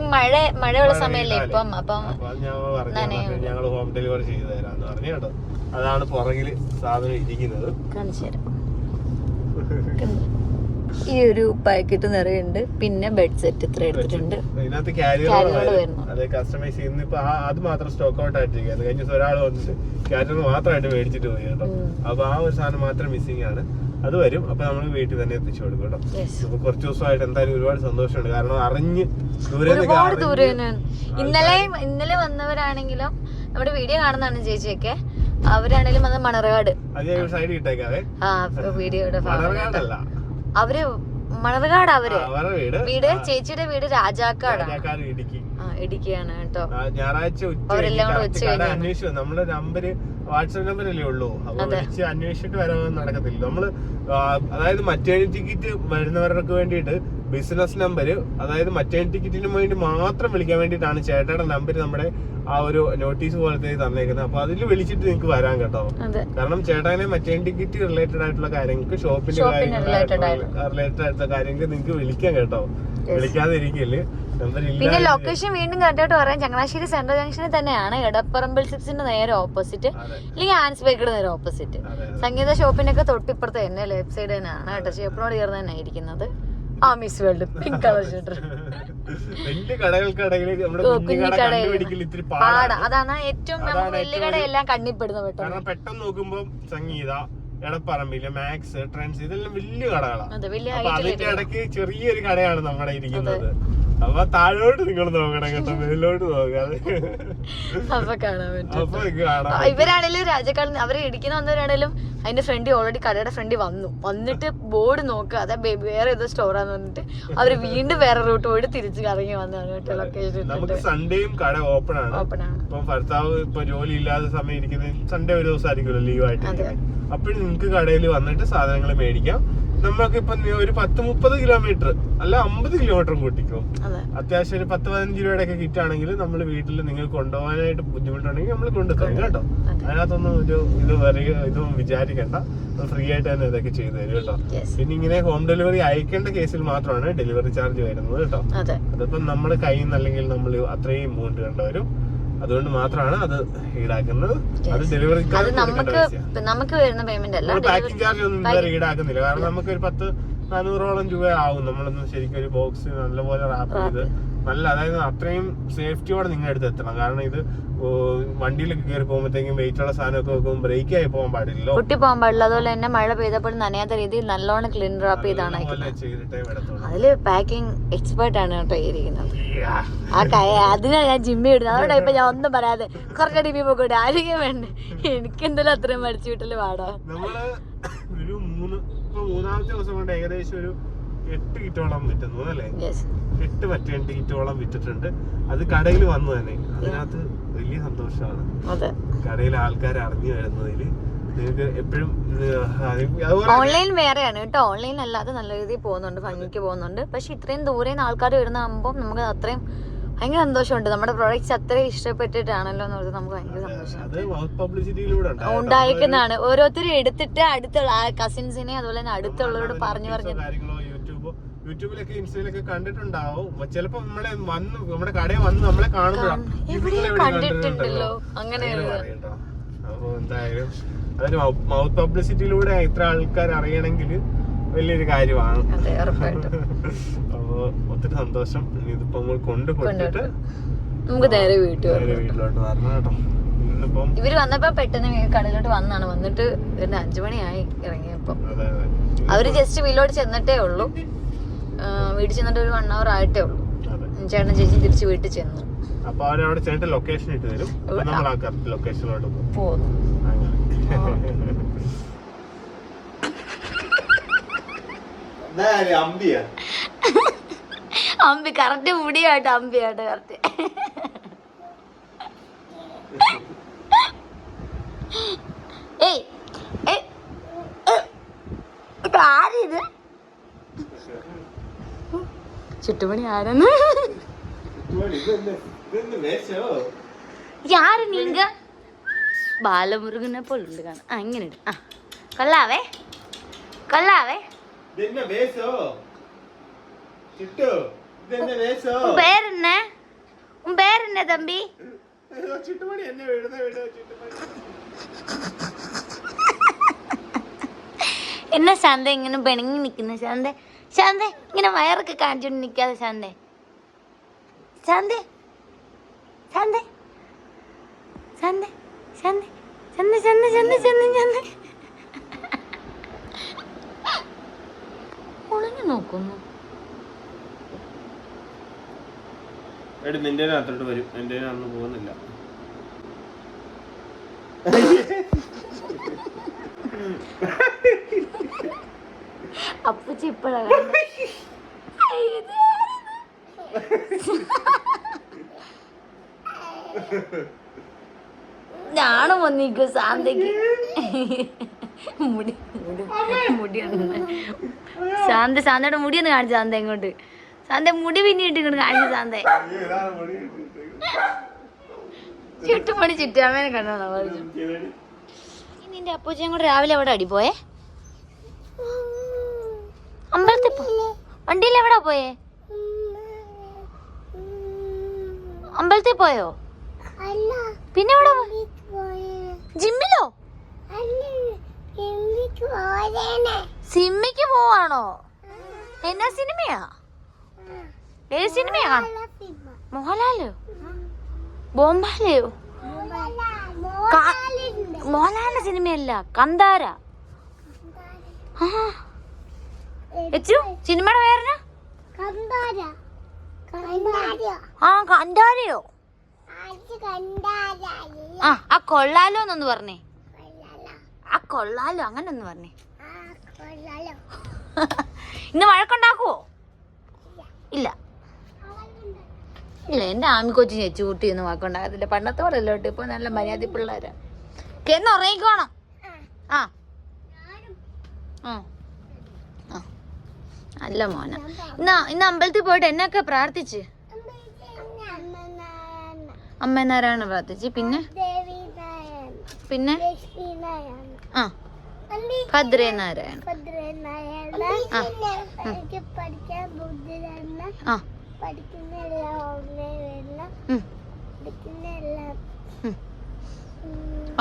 മഴയുള്ള സമയല്ലേ ഇപ്പം. അപ്പം ഞങ്ങൾ ഹോം ഡെലിവറി ചെയ്തു തരാന്ന് പറഞ്ഞു കേട്ടോ. അതാണ് പുറകില് സാധനം ഇരിക്കുന്നത്. ഈ ഒരു പാക്കറ്റ് നിറയുണ്ട്. പിന്നെ ബെഡ് സെറ്റ് ഇത്ര എടുത്തിട്ടുണ്ട്. ഇതിനകത്ത് ക്യാരിയർ കസ്റ്റമൈസ് ചെയ്യുന്ന. ഇപ്പൊ അത് മാത്രം സ്റ്റോക്ക് ഔട്ട് ആയിട്ടിരിക്കുക. അത് കഴിഞ്ഞ ഒരാൾ വന്നിട്ട് ക്യാരിയർ മാത്രമായിട്ട് മേടിച്ചിട്ട് പോയി കേട്ടോ. അപ്പൊ ആ ഒരു സാധനം മാത്രം മിസ്സിംഗ് ആണ്. അത് വരും. അപ്പൊ നമ്മൾ വീട്ടിൽ തന്നെ എത്തിച്ചു കൊടുക്കും കേട്ടോ. ഇപ്പൊ കുറച്ച് ദിവസമായിട്ട് എന്തായാലും ഒരുപാട് സന്തോഷമുണ്ട്. കാരണം അറിഞ്ഞ് ദൂരെ ഇന്നലെ വന്നവരാണെങ്കിലും നമ്മുടെ വീഡിയോ കാണുന്നതാണ് ചേച്ചിയൊക്കെ. അവരാണെങ്കിലും അത് മണർകാട്. സൈഡ് കിട്ടേക്കാതെ വീഡിയോയുടെ അവര് മണർകാട്. അവര് വീട് ചേച്ചിയുടെ വീട് രാജാക്കാടാണ്, ഇടുക്കിയാണ് കേട്ടോ. ഞായറാഴ്ച അവരെല്ലാം കൂടെ അന്വേഷിച്ചു. നമ്മുടെ നമ്പര് വാട്സാപ്പ് നമ്പറല്ലേ ഉള്ളൂ. അപ്പൊ വിളിച്ച് അന്വേഷിച്ചിട്ട് വരാൻ നടക്കത്തില്ല. നമ്മള് അതായത് മറ്റേണി ടിക്കറ്റ് വരുന്നവർക്ക് വേണ്ടിയിട്ട് ബിസിനസ് നമ്പര്, അതായത് മറ്റേണി ടിക്കറ്റിന് വേണ്ടി മാത്രം വിളിക്കാൻ വേണ്ടിയിട്ടാണ് ചേട്ടയുടെ നമ്പർ നമ്മുടെ ആ ഒരു നോട്ടീസ് പോലത്തെ തന്നേക്കുന്നത്. അപ്പൊ അതിൽ വിളിച്ചിട്ട് നിങ്ങൾക്ക് വരാൻ കേട്ടോ. കാരണം ചേട്ടനെ മറ്റേണി ടിക്കറ്റ് റിലേറ്റഡ് ആയിട്ടുള്ള കാര്യങ്ങൾക്ക്, ഷോപ്പിന്റെ റിലേറ്റഡ് ആയിട്ടുള്ള കാര്യങ്ങൾക്ക് നിങ്ങൾക്ക് വിളിക്കാം കേട്ടോ. വിളിക്കാതെ ഇരിക്കല്. പിന്നെ ലൊക്കേഷൻ വീണ്ടും കറക്റ്റായിട്ട് പറയാം. ചങ്ങനാശ്ശേരി സെൻട്രൽ ജംഗ്ഷനിൽ തന്നെയാണ്. എടപ്പറമ്പിൾ സിക്സിന്റെ നേരെ ഓപ്പോസിറ്റ്, അല്ലെങ്കിൽ ആൻസ് ബേക്കറിയുടെ നേരെ ഓപ്പോസിറ്റ്. സംഗീത ഷോപ്പിനൊക്കെ തൊട്ടിപ്പുറത്ത് തന്നെ ലെഫ്റ്റ് സൈഡ് തന്നെയാണ് കേട്ടോ. ഷേപ്പിനോട് ചേർന്ന് തന്നെ ഇരിക്കുന്നത്. ആ miss world pink colour shirt. പാടാ. അതാണ് ഏറ്റവും വലിയ കടയെല്ലാം കണ്ണിപ്പെടുന്ന കേട്ടോ. പെട്ടെന്ന് നോക്കുമ്പോ സംഗീത, എടപ്പറമ്പില്, മാക്സ്, ട്രെൻഡ്സ്, ഇതെല്ലാം വലിയ കടകളാണ്. അതിന്റെ ഇടയ്ക്ക് ചെറിയൊരു കടയാണ് നമ്മുടെ ഇരിക്കുന്നത്. അപ്പൊ താഴോട്ട് നിങ്ങൾ നോക്കണം കേട്ടോ, മേലോട്ട് നോക്കാതെ. അപ്പൊ കാണാൻ പറ്റും. ഇവരാണേലും രാജക്കാട് അവര് ഇടിക്കുന്ന വന്നവരാണേലും അതിന്റെ ഫ്രണ്ട് ഓൾറെഡി കടയുടെ ഫ്രണ്ട് വന്നിട്ട് ബോർഡ് നോക്കുക, അതെ വേറെ ഏതോ സ്റ്റോറാന്ന് പറഞ്ഞിട്ട് അവര് വീണ്ടും വേറെ റൂട്ട് പോയിട്ട് തിരിച്ച് കറങ്ങി വന്നതാണ് കേട്ടോ. ലൊക്കേഷൻ നമുക്ക് സൺഡേയും കട ഓപ്പൺ ആണ്. ഇപ്പൊ ഭർത്താവ് ഇപ്പൊ ജോലി ഇല്ലാത്ത സമയം ഇരിക്കുന്നത് സൺഡേ ഒരു ദിവസം ആയിരിക്കുമല്ലോ ലീവ് ആയിട്ട്. അപ്പോഴും നിങ്ങക്ക് കടയിൽ വന്നിട്ട് സാധനങ്ങൾ മേടിക്കാം. നമ്മൾക്കിപ്പൊ ഒരു 10-30 കിലോമീറ്റർ അല്ല 50 കിലോമീറ്ററും കൂട്ടിക്കോ, അത്യാവശ്യം ഒരു 10-15 രൂപയുടെ ഒക്കെ കിറ്റാണെങ്കിൽ നമ്മൾ വീട്ടിൽ നിങ്ങൾക്ക് കൊണ്ടുപോകാനായിട്ട് ബുദ്ധിമുട്ടുണ്ടെങ്കിൽ നമ്മൾ കൊണ്ടുതരും കേട്ടോ. അതിനകത്തൊന്നും ഇതൊന്നും വിചാരിക്കണ്ട, ഫ്രീ ആയിട്ട് തന്നെ ഇതൊക്കെ ചെയ്തു തരും കേട്ടോ. പിന്നെ ഇങ്ങനെ ഹോം ഡെലിവറി അയക്കേണ്ട കേസിൽ മാത്രമാണ് ഡെലിവറി ചാർജ് വരുന്നത് കേട്ടോ. അതിപ്പം നമ്മുടെ കയ്യിൽ നിന്ന് അല്ലെങ്കിൽ നമ്മൾ അത്രയും എമൗണ്ട് കണ്ടവരും, അതുകൊണ്ട് മാത്രമാണ് അത് ഈടാക്കുന്നത്. അത് ഡെലിവറി നമുക്ക് വരുന്ന പേയ്മെന്റ് അല്ല, പാക്കിംഗ് ചാർജ് ഒന്നും ഇതുവരെ ഈടാക്കുന്നില്ല. കാരണം നമുക്ക് ഒരു 100-400 രൂപ ആവും നമ്മളൊന്ന് ശരിക്കും ഒരു ബോക്സ് നല്ലപോലെ റാപ്പ് ചെയ്ത് അതായത് അത്രയും സേഫ്റ്റിയോടെ നിങ്ങളുടെ അടുത്ത് എത്തണം. കാരണം ഇത് വണ്ടിയിലൊക്കെ കയറി പോകുമ്പോഴത്തേക്കും വെയിറ്റ് ഉള്ള സാധനമൊക്കെ വെക്കുമ്പോൾ ബ്രേക്ക് ആയി പോകാൻ പാടില്ലല്ലോ, പൊട്ടി പോകാൻ പാടില്ല. അതുപോലെ തന്നെ മഴ പെയ്തപ്പോൾ നനയാത്ത രീതിയിൽ നല്ലോണം ക്ലീൻ റാപ്പ് ചെയ്താണ് അതില് പാക്കിംഗ് എക്സ്പേർട്ട് ആണ് കേട്ടോ ഇരിക്കുന്നത്. അതിനാ ഞാൻ ജിമ്മി ഇടുന്നത്. അതുകൊണ്ടാ ഇപ്പൊ ഞാൻ ഒന്നും പറയാതെ കുറച്ച് ടിപ്പി പോയിക്കോട്ടെ, ആരെങ്കിലും വേണ്ട, എനിക്കെന്തായാലും അത്രയും മടിച്ചു വീട്ടില് പാടാ. നമ്മള് ഒരു മൂന്നാമത്തെ ദിവസം കൊണ്ട് ഏകദേശം ഒരു 8 കിറ്റോളം വിറ്റുന്നു അല്ലേ? 8 കിറ്റോളം വിറ്റിട്ടുണ്ട്. അത് കടയിൽ വന്നു തന്നെ, അതിനകത്ത് വലിയ സന്തോഷമാണ്. കടയിൽ ആൾക്കാർ അറിഞ്ഞു വരുന്നതില് നിങ്ങൾക്ക് എപ്പോഴും. ഓൺലൈൻ വേറെയാണ് കേട്ടോ, ഓൺലൈൻ അല്ലാതെ നല്ല രീതിയിൽ പോകുന്നുണ്ട്, ഭംഗിക്ക് പോകുന്നുണ്ട്. പക്ഷെ ഇത്രയും ദൂരെ നിന്ന് ആൾക്കാർ വരുന്നതാകുമ്പോൾ നമുക്ക് അത്രയും ഭയങ്കര സന്തോഷമുണ്ട്. നമ്മുടെ പ്രോഡക്റ്റ്സ് അത്രയും ഇഷ്ടപ്പെട്ടിട്ടാണല്ലോ എന്ന് പറഞ്ഞാൽ നമുക്ക് ഭയങ്കര സന്തോഷം ഉണ്ടായിരിക്കുന്നതാണ്. ഓരോരുത്തരും എടുത്തിട്ട് അടുത്തുള്ള കസിൻസിനെ അതുപോലെ തന്നെ അടുത്തുള്ളവരോട് പറഞ്ഞു യൂട്യൂബിലൊക്കെ ഇൻസ്റ്റയിലൊക്കെ കണ്ടിട്ടുണ്ടാവും. ചിലപ്പോ നമ്മുടെ കടയിൽ വന്ന് നമ്മളെ കാണുമ്പോഴാണ് കണ്ടിട്ടുണ്ടല്ലോ അങ്ങനെ. അപ്പൊ എന്തായാലും അതൊരു മൗത്ത് പബ്ലിസിറ്റിയിലൂടെ ഇത്ര ആൾക്കാർ അറിയണമെങ്കിൽ വലിയൊരു കാര്യമാണ്. അപ്പൊ ഒത്തിരി സന്തോഷം. ഇതിപ്പോ നമ്മൾ കൊണ്ടുപോയിട്ട് നമുക്ക് നേരെ വീട്ടിലോട്ട് വരണം കേട്ടോ. ഇവര് വന്നപ്പോ പെട്ടെന്ന് കടയിലോട്ട് വന്നിട്ട് 5 മണിയായി ഇറങ്ങിയപ്പോ. അവര് ജസ്റ്റ് വീട്ടിലോട്ട് ചെന്നിട്ടേ ഉള്ളൂ, വീട്ടിൽ ചെന്നിട്ട് ഒരു 1 hour ആയിട്ടേ ഉള്ളൂ. ചേട്ടൻ ചേച്ചി തിരിച്ച് വീട്ടിൽ ചെന്നു. അപ്പൊ അവരവിടെ ചെന്നിട്ട് ലൊക്കേഷൻ ഇട്ട് തരും, നമ്മൾ ആ കറക്റ്റ് ലൊക്കേഷനിലോട്ട് പോകുന്നു. അമ്പി കറക്റ്റ് മുടിയാട്ടോ, അമ്പിയാട്ടോ കറക്റ്റ്. ആരിത് ചുറ്റുമണി ആരെന്ന് யாரு நீங்க? ബാലമുരുകനെ പോലുണ്ട് കാണാൻ. ഇങ്ങനെ ഇടും. കൊള്ളാവേ കൊള്ളാവേ. പേരെന്നെ തമ്പി? എന്നാ ശാന്ത ഇങ്ങനെ പെണങ്ങി നിക്കുന്ന? ശാന്ത ഇങ്ങനെ വയറൊക്കെ കാണിച്ചോണ്ട് നിക്കാതെ ശാന്ത. ശാന്ത ശാന്ത ശാന്ത ശാന്ത ശാന്ത ശാന്ത ശാന്ത ശാന്ത ശാന്ത ഒളിഞ്ഞു നോക്കുന്നു. നിന്റെ അകത്തോട്ട് വരും, എന്റെ അന്ന് പോകുന്നില്ല. അപ്പച്ചി ഇപ്പഴാ ഞാനും വന്നിരിക്കും ശാന്തയ്ക്ക്. മുടിയാണ് ശാന്തയുടെ മുടിയൊന്ന് കാണിച്ചു. ശാന്ത ഇങ്ങോട്ട്, ശാന്ത മുടി പിന്നിട്ട് ഇങ്ങോട്ട് കാണിച്ചു. ശാന്ത ചുറ്റുമണി ചുറ്റാമേനെ കണ്ടോ? നിന്റെ അപ്പൂച്ചയും കൂടെ രാവിലെ എവിടെ അടിപ്പോയേ? അമ്പലത്തിൽ വണ്ടിയിൽ എവിടാ പോയേ? അമ്പലത്തിൽ പോയോ? പിന്നെ എവിടെ? ജിമ്മിലോ? സിനിമയ്ക്ക് പോവാണോ? എന്നാ സിനിമയാ? ഏത് സിനിമയാ കാണാൻ? മോഹൻലാലോ? ബോംബാലയോ? മോഹൻലാലിന്റെ സിനിമയല്ല, കന്താര. സിനിമയുടെ പേരെന്നാ? കണ്ടാരയോ? ആ കൊള്ളാലോ എന്നൊന്ന് പറഞ്ഞേ. ആ കൊള്ളാലോ അങ്ങനെ ഒന്ന് പറഞ്ഞേ. ഇന്ന് വഴക്കുണ്ടാക്കുവോ? ഇല്ല ഇല്ല, എന്റെ ആമിക്കൊച്ചു ചേച്ചി കൂട്ടി ഒന്നും വഴക്കുണ്ടാകത്തില്ല. പണ്ടത്തെ പോലെ അല്ലോട്ട്, ഇപ്പൊ നല്ല മര്യാദ പിള്ളേരാ. എന്ന് ഉറങ്ങിക്കോണം. ആ ആ നല്ല മോന. ഇന്ന് അമ്പലത്തിൽ പോയിട്ട് എന്നൊക്കെ പ്രാർത്ഥിച്ച്? അമ്മനാരായണ പ്രാർത്ഥിച്ച്. പിന്നെ പിന്നെ ആ ഭദ്രനാരായണ. ആ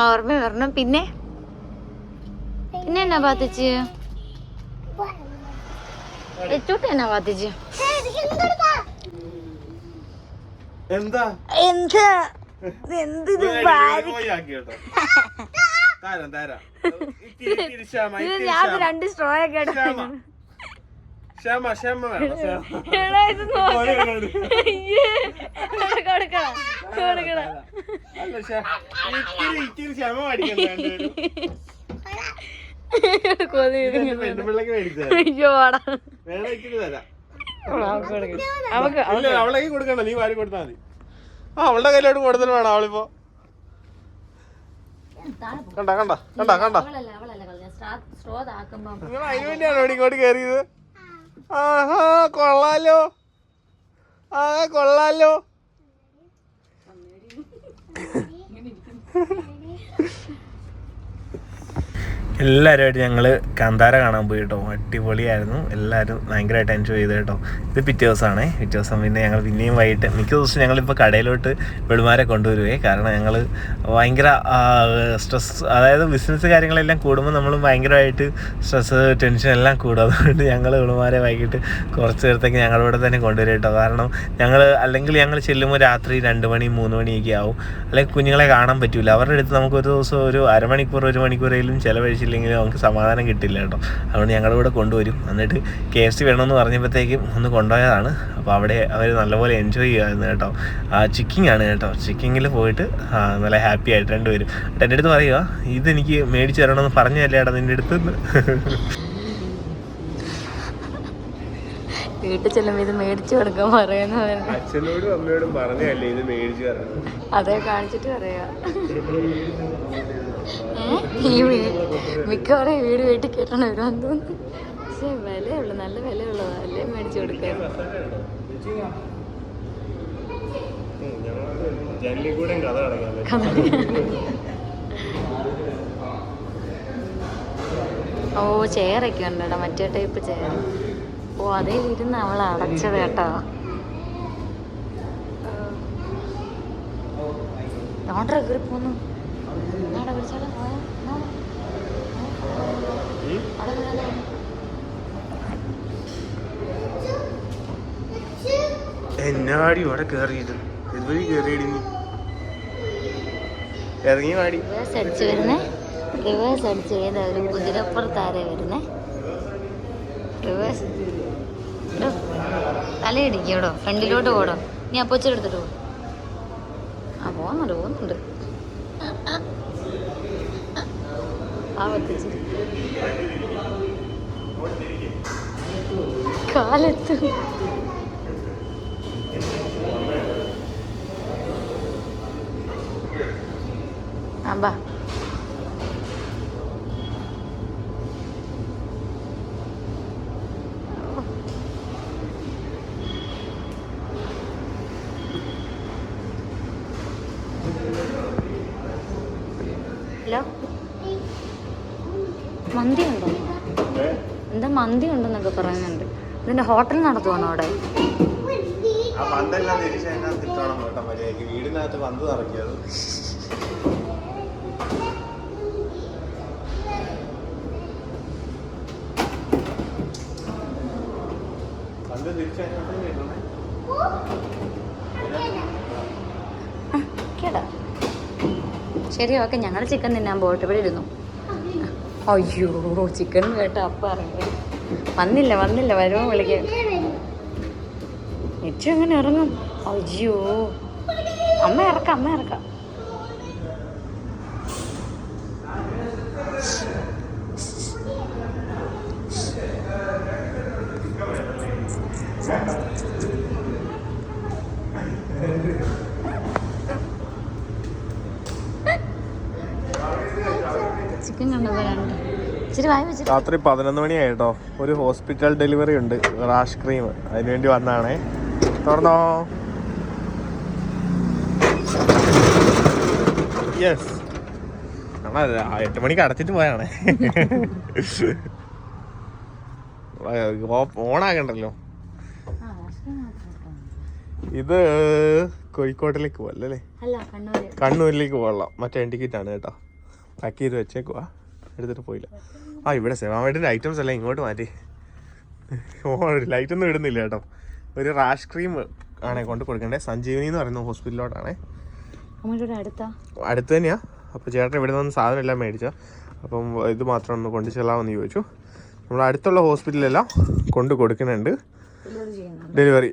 ഓർമ്മ വരണം. പിന്നെ പിന്നെ എന്നാ പ്രാർത്ഥിച്ച്? എച്ചൂട്ടി എന്നാ പ്രാർത്ഥിച്ച്? എന്താ എന്താ എന്ത് ഞാൻ 2 സ്ട്രോ ഒക്കെ അവളേക്ക് കൊടുക്കണ്ട, നീ വാരി കൊടുത്താ മതി. അവളുടെ കയ്യിലോട്ട് കൂടുതൽ വേണം. അവളിപ്പോ കണ്ട കണ്ട കണ്ട കണ്ട നിങ്ങൾ അതിന് വേണ്ടിയാണോ ഇങ്ങോട്ട് കയറിയത്? ആഹാ കൊള്ളാലോ, കൊള്ളാലോ. എല്ലാവരുമായിട്ട് ഞങ്ങൾ കാന്താര കാണാൻ പോയി കേട്ടോ. അടിപൊളിയായിരുന്നു. എല്ലാവരും ഭയങ്കരമായിട്ട് എൻജോയ് ചെയ്ത് കേട്ടോ. ഇത് പിറ്റേ ദിവസമാണേ. പിറ്റേ ദിവസം പിന്നെ ഞങ്ങൾ പിന്നെയും വൈകിട്ട് മിക്ക ദിവസവും ഞങ്ങളിപ്പോൾ കടയിലോട്ട് വെളുമാരെ കൊണ്ടുവരുവേ. കാരണം ഞങ്ങൾ ഭയങ്കര സ്ട്രെസ്, അതായത് ബിസിനസ് കാര്യങ്ങളെല്ലാം കൂടുമ്പോൾ നമ്മൾ ഭയങ്കരമായിട്ട് സ്ട്രെസ് ടെൻഷൻ എല്ലാം കൂടും. അതുകൊണ്ട് ഞങ്ങൾ വെളുമാരെ വൈകിട്ട് കുറച്ച് നേരത്തേക്ക് ഞങ്ങളിവിടെ തന്നെ കൊണ്ടുവരും കേട്ടോ. കാരണം അല്ലെങ്കിൽ ഞങ്ങൾ ചെല്ലുമ്പോൾ രാത്രി 2 മണി 3 മണിയൊക്കെ ആവും. അല്ലെങ്കിൽ കുഞ്ഞുങ്ങളെ കാണാൻ പറ്റില്ല. അവരുടെ അടുത്ത് നമുക്ക് ഒരു ദിവസം ഒരു അരമണിക്കൂർ 1 മണിക്കൂറേലും ചിലവഴിച്ചില്ലെങ്കിൽ നമുക്ക് സമാധാനം കിട്ടില്ല കേട്ടോ. അതുകൊണ്ട് ഞങ്ങളിവിടെ കൊണ്ടുവരും. എന്നിട്ട് KFC വേണമെന്ന് പറഞ്ഞപ്പോഴത്തേക്കും ഒന്ന് കൊണ്ടുപോയതാണ്. അപ്പോൾ അവിടെ അവർ നല്ലപോലെ എൻജോയ് ചെയ്യുമായിരുന്നു കേട്ടോ. ചിക്കിങ് ആണ് കേട്ടോ. ചിക്കിങ്ങിൽ പോയിട്ട് നല്ല ഹാപ്പി ആയിട്ട് 2 പേരും. എൻ്റെ അടുത്ത് പറയുക, ഇതെനിക്ക് മേടിച്ച് തരണമെന്ന് പറഞ്ഞല്ലേ ഏട്ടാ നിൻ്റെ അടുത്ത്. വീട്ടിൽ ചെല്ലുമ്പോ ഇത് മേടിച്ചു കൊടുക്കാൻ പറയുന്നത് അച്ഛനോടും അമ്മയോടും പറഞ്ഞല്ലേ ഇത് മേടിച്ചു തരണം. അതേ കാണിച്ചിട്ട് പറയാ. മിക്കവാറും വീട് വീട്ടിൽ കേട്ടാണ് വരുവാൻ തോന്നുന്നു. പക്ഷെ വിലയുള്ളു, നല്ല വിലയുള്ളതാ. അല്ലേ മേടിച്ചു കൊടുക്കാൻ. ഓ ചെയറൊക്കെ ഉണ്ട് കേട്ടോ, മറ്റേ ടൈപ്പ് ചെയർ. ഓ അതേ ഇരുന്ന് അവൾ അടച്ചത് കേട്ടോ. നോട്ടറ കയറി പോന്നു. എന്നാടി ഇവിടെ കേറിയത്? ഇതുവഴി കേറിയടി നീ. ഇറങ്ങി വാടി. റിവേഴ്സ് അടിച്ച് വരുന്നേ. റിവേഴ്സ് അടിച്ച് ഏതാ ഒരു കുതിരപ്പുറത്താരെ വരുന്നേ. റിവേഴ്സ് തലയിടിക്കോടോ, ഫ്രണ്ടിലോട്ട് പോടോ. നീ അപ്പോച്ചെടുത്തിട്ട് പോ. ആ പോകുന്നുണ്ട്. ആവത്തിച്ച് കാലത്ത് അമ്പാ ഹലോ, മന്തി ഉണ്ടോ? എന്താ മന്തി ഉണ്ടെന്നൊക്കെ പറയുന്നുണ്ട്. ഇതിന്റെ ഹോട്ടൽ നടത്തുവാണോ അവിടെ? വീടിനകത്ത് പന്ത് നിറക്കിയത്. കേടാ. ശരി, ഓക്കെ. ഞങ്ങൾ ചിക്കൻ തിന്നാൻ പോയിട്ട് ഇവിടെ ഇരുന്നു. അയ്യോ ചിക്കൻ കേട്ടോ അപ്പം ഇറങ്ങി. വന്നില്ല വരുമോ വിളിക്കാൻ. ഏറ്റവും എങ്ങനെ ഇറങ്ങും? അയ്യോ അമ്മ ഇറക്കാം. ചിക്കൻ കണ്ടത് 2 ഇച്ചിരി വായി വെച്ചിട്ട്. രാത്രി 11 മണിയായി കേട്ടോ. ഒരു ഹോസ്പിറ്റൽ ഡെലിവറി ഉണ്ട്, റാഷ് ക്രീം, അതിനുവേണ്ടി വന്നാണേ. തുറന്നോ. യെസ്, 8 മണിക്ക് അടച്ചിട്ട് പോയാണ്. ഓണാകണ്ടല്ലോ. ഇത് കോഴിക്കോട്ടിലേക്ക് പോകല്ലേ, കണ്ണൂരിലേക്ക് പോകണം. മറ്റേ ടിക്കറ്റാണ് കേട്ടോ. പാക്ക് ചെയ്ത് വെച്ചേക്കുവാ, എടുത്തിട്ട് പോയില്ല. ഇവിടെ സെവാമേഡിൻ്റെ ഐറ്റംസ് എല്ലാം ഇങ്ങോട്ട് മാറ്റി. ലൈറ്റൊന്നും ഇടുന്നില്ല കേട്ടോ. ഒരു റാഷ് ക്രീം ആണേ കൊണ്ട് കൊടുക്കണ്ടേ. സഞ്ജീവനി എന്ന് പറയുന്ന ഹോസ്പിറ്റലിലോട്ടാണേ. അടുത്ത് തന്നെയാ. അപ്പോൾ ചേട്ടൻ ഇവിടെ നിന്ന് സാധനം എല്ലാം മേടിച്ച. അപ്പം ഇത് മാത്രം ഒന്ന് കൊണ്ട് ചെല്ലാമെന്ന് ചോദിച്ചു. നമ്മൾ അടുത്തുള്ള ഹോസ്പിറ്റലെല്ലാം കൊണ്ട് കൊടുക്കുന്നുണ്ട് ഡെലിവറി.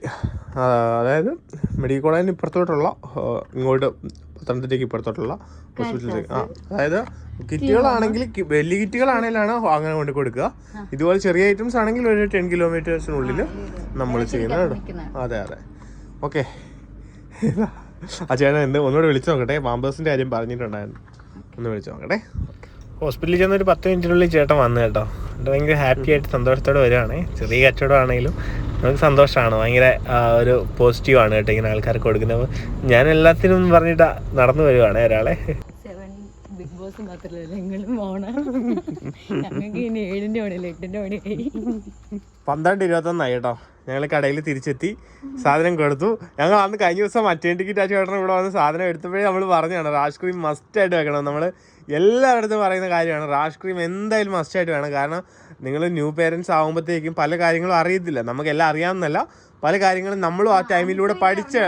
അതായത് മെഡിക്കൽ കോളേജിന് ഇപ്പുറത്തോട്ടുള്ള, ഇങ്ങോട്ട് പത്തനംതിട്ടയ്ക്ക് ഇപ്പുറത്തോട്ടുള്ള ഹോസ്പിറ്റലിലേക്ക്. അതായത് കിറ്റുകളാണെങ്കിൽ, വലിയ കിറ്റുകളാണെങ്കിലാണ് അങ്ങനെ കൊണ്ട് കൊടുക്കുക. ഇതുപോലെ ചെറിയ ഐറ്റംസ് ആണെങ്കിൽ ഒരു 10 കിലോമീറ്റേഴ്സിനുള്ളിൽ നമ്മൾ ചെയ്യുന്നത്. അതെ. ഓക്കെ. ആ ചേട്ടൻ ഒന്നുകൂടെ വിളിച്ചു നോക്കട്ടെ. പാമ്പേഴ്സിൻ്റെ കാര്യം പറഞ്ഞിട്ടുണ്ടായിരുന്നു, ഒന്ന് വിളിച്ചു നോക്കട്ടെ. ഹോസ്പിറ്റലിൽ ചെന്ന് ഒരു 10 മിനിറ്റിനുള്ളിൽ ചേട്ടൻ വന്നു കേട്ടോ. ഭയങ്കര ഹാപ്പി ആയിട്ട് സന്തോഷത്തോടെ വരുവാണേ. ചെറിയ കച്ചവടമാണെങ്കിലും നമുക്ക് സന്തോഷമാണ്. ഭയങ്കര ഒരു പോസിറ്റീവാണ് കേട്ടോ ഇങ്ങനെ ആൾക്കാർക്ക് കൊടുക്കുന്നത്. ഞാൻ എല്ലാത്തിനും പറഞ്ഞിട്ട് നടന്നു വരുവാണേ ഒരാളെ. ബിഗ് ബോസ് മാത്രമല്ല, നിങ്ങളും ഓണം. ഞങ്ങൾക്ക് ഇനി 7-ന്റെ മണിയല്ല 8-ന്റെ മണിയായി. 12:21 കേട്ടോ. ഞങ്ങൾ കടയിൽ തിരിച്ചെത്തി, സാധനം കൊടുത്തു. ഞങ്ങൾ അന്ന് കഴിഞ്ഞ ദിവസം മറ്റേ ടിക്കറ്റ് ആ ചേട്ടൻ ഇവിടെ വന്ന് സാധനം എടുത്തപ്പോഴേ നമ്മൾ പറഞ്ഞതാണ് റാഷ് ക്രീം മസ്റ്റായിട്ട് വെക്കണം. നമ്മൾ എല്ലായിടത്തും പറയുന്ന കാര്യമാണ്, റാഷ് ക്രീം എന്തായാലും മസ്റ്റായിട്ട് വേണം. കാരണം നിങ്ങൾ ന്യൂ പേരൻസ് ആകുമ്പോഴത്തേക്കും പല കാര്യങ്ങളും അറിയത്തില്ല. നമുക്കെല്ലാം അറിയാമെന്നല്ല, പല കാര്യങ്ങളും നമ്മളും ആ ടൈമിലൂടെ പഠിച്ച്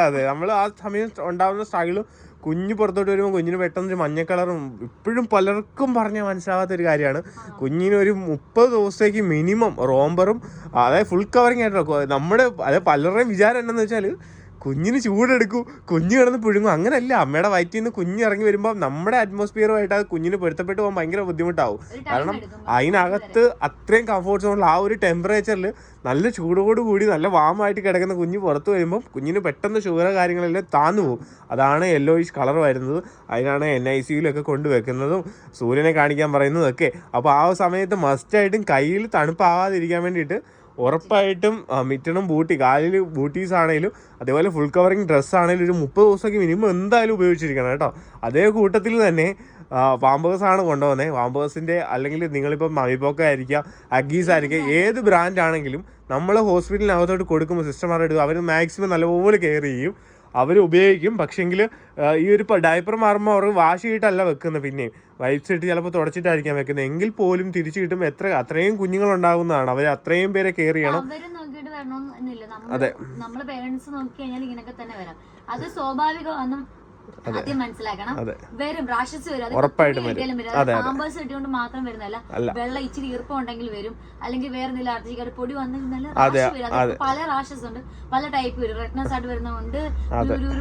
അതെ നമ്മൾ ആ സമയം ഉണ്ടാകുന്ന സ്ട്രഗിളും. കുഞ്ഞ് പുറത്തോട്ട് വരുമ്പോൾ കുഞ്ഞിന് പെട്ടെന്നൊരു മഞ്ഞ കളറും ഇപ്പോഴും പലർക്കും പറഞ്ഞാൽ മനസ്സിലാകാത്തൊരു കാര്യമാണ്. കുഞ്ഞിനൊരു 30 ദിവസത്തേക്ക് മിനിമം റോംബറും, അതായത് ഫുൾ കവറിങ് ആയിട്ടോ. നമ്മുടെ അതായത് പലരുടെയും വിചാരം എന്താണെന്ന് വെച്ചാൽ കുഞ്ഞിന് ചൂടെടുക്കും, കുഞ്ഞ് കിടന്ന് പുഴുങ്ങും. അങ്ങനെയല്ല, അമ്മയുടെ വയറ്റിൽ നിന്ന് കുഞ്ഞ് ഇറങ്ങി വരുമ്പോൾ നമ്മുടെ അറ്റ്മോസ്ഫിയറുമായിട്ട് അത് കുഞ്ഞിന് പൊരുത്തപ്പെട്ട് പോകാൻ ഭയങ്കര ബുദ്ധിമുട്ടാവും. കാരണം അതിനകത്ത് അത്രയും കംഫോർട്ട് സോണിൽ ആ ഒരു ടെമ്പറേച്ചറിൽ നല്ല ചൂടോടുകൂടി നല്ല വാമായിട്ട് കിടക്കുന്ന കുഞ്ഞ് പുറത്ത് വരുമ്പം കുഞ്ഞിന് പെട്ടെന്ന് ഷുഗർ കാര്യങ്ങളെല്ലാം താന്നു പോകും. അതാണ് യെല്ലോയിഷ് കളർ വരുന്നത്. അതിനാണ് NICUലൊക്കെ കൊണ്ടുവെക്കുന്നതും സൂര്യനെ കാണിക്കാൻ പറയുന്നതൊക്കെ. അപ്പോൾ ആ സമയത്ത് മസ്റ്റായിട്ടും കയ്യിൽ തണുപ്പാവാതിരിക്കാൻ വേണ്ടിയിട്ട് ഉറപ്പായിട്ടും മിറ്റണം ബൂട്ടി, കാലിൽ ബൂട്ടീസ് ആണെങ്കിലും അതേപോലെ ഫുൾ കവറിങ് ഡ്രസ്സ് ആണെങ്കിലും ഒരു 30 ദിവസമൊക്കെ മിനിമം എന്തായാലും ഉപയോഗിച്ചിരിക്കണം കേട്ടോ. അതേ കൂട്ടത്തിൽ തന്നെ പാമ്പേഴ്സാണ് കൊണ്ടുപോകുന്നത്. പാമ്പേഴ്സിൻ്റെ അല്ലെങ്കിൽ നിങ്ങളിപ്പോൾ മമിപോക്ക ആയിരിക്കാം, അഗീസ് ആയിരിക്കാം, ഏത് ബ്രാൻഡ് ആണെങ്കിലും നമ്മൾ ഹോസ്പിറ്റലിനകത്തോട്ട് കൊടുക്കുമ്പോൾ സിസ്റ്റർമാർ എടുക്കും. അവർ മാക്സിമം നല്ലപോലെ കെയർ ചെയ്യും, അവർ ഉപയോഗിക്കും. പക്ഷേങ്കിൽ ഈ ഒരു ഡയപ്പർ മാറുമ്പോൾ അവർ വാഷ് ചെയ്തിട്ടല്ല വെക്കുന്നത്, പിന്നെയും വൈപ്സ് ഇട്ട് ചിലപ്പോൾ തുടച്ചിട്ടായിരിക്കാം വെക്കുന്നത്. എങ്കിൽ പോലും തിരിച്ചു കിട്ടുമ്പോൾ അത്രയും കുഞ്ഞുങ്ങളുണ്ടാകുന്നതാണ്. അവർ അത്രയും പേരെ കെയർ ചെയ്യണം. അതെ, നമ്മള് പേരൻസ് നോക്കി കഴിഞ്ഞാൽ ഇങ്ങനെയൊക്കെ തന്നെ വരാം. അത് സ്വാഭാവികമാണ്. ആദ്യം മനസ്സിലാക്കണം. വരും, റാഷസ് വരും, ഉറപ്പായിട്ടും പാമ്പേഴ്സ് ഇട്ടുകൊണ്ട് മാത്രം വരുന്നതല്ല. വെള്ളം ഇച്ചിരി ഈർപ്പം ഉണ്ടെങ്കിൽ വരും, അല്ലെങ്കിൽ വേറെ എന്തെങ്കിലും അർജിക്കാട് പൊടി വന്നിരുന്നാലും പല റാഷസ് ഉണ്ട്, പല ടൈപ്പ് വരും. റെഡ്നസ് ആയിട്ട് വരുന്നതുകൊണ്ട്,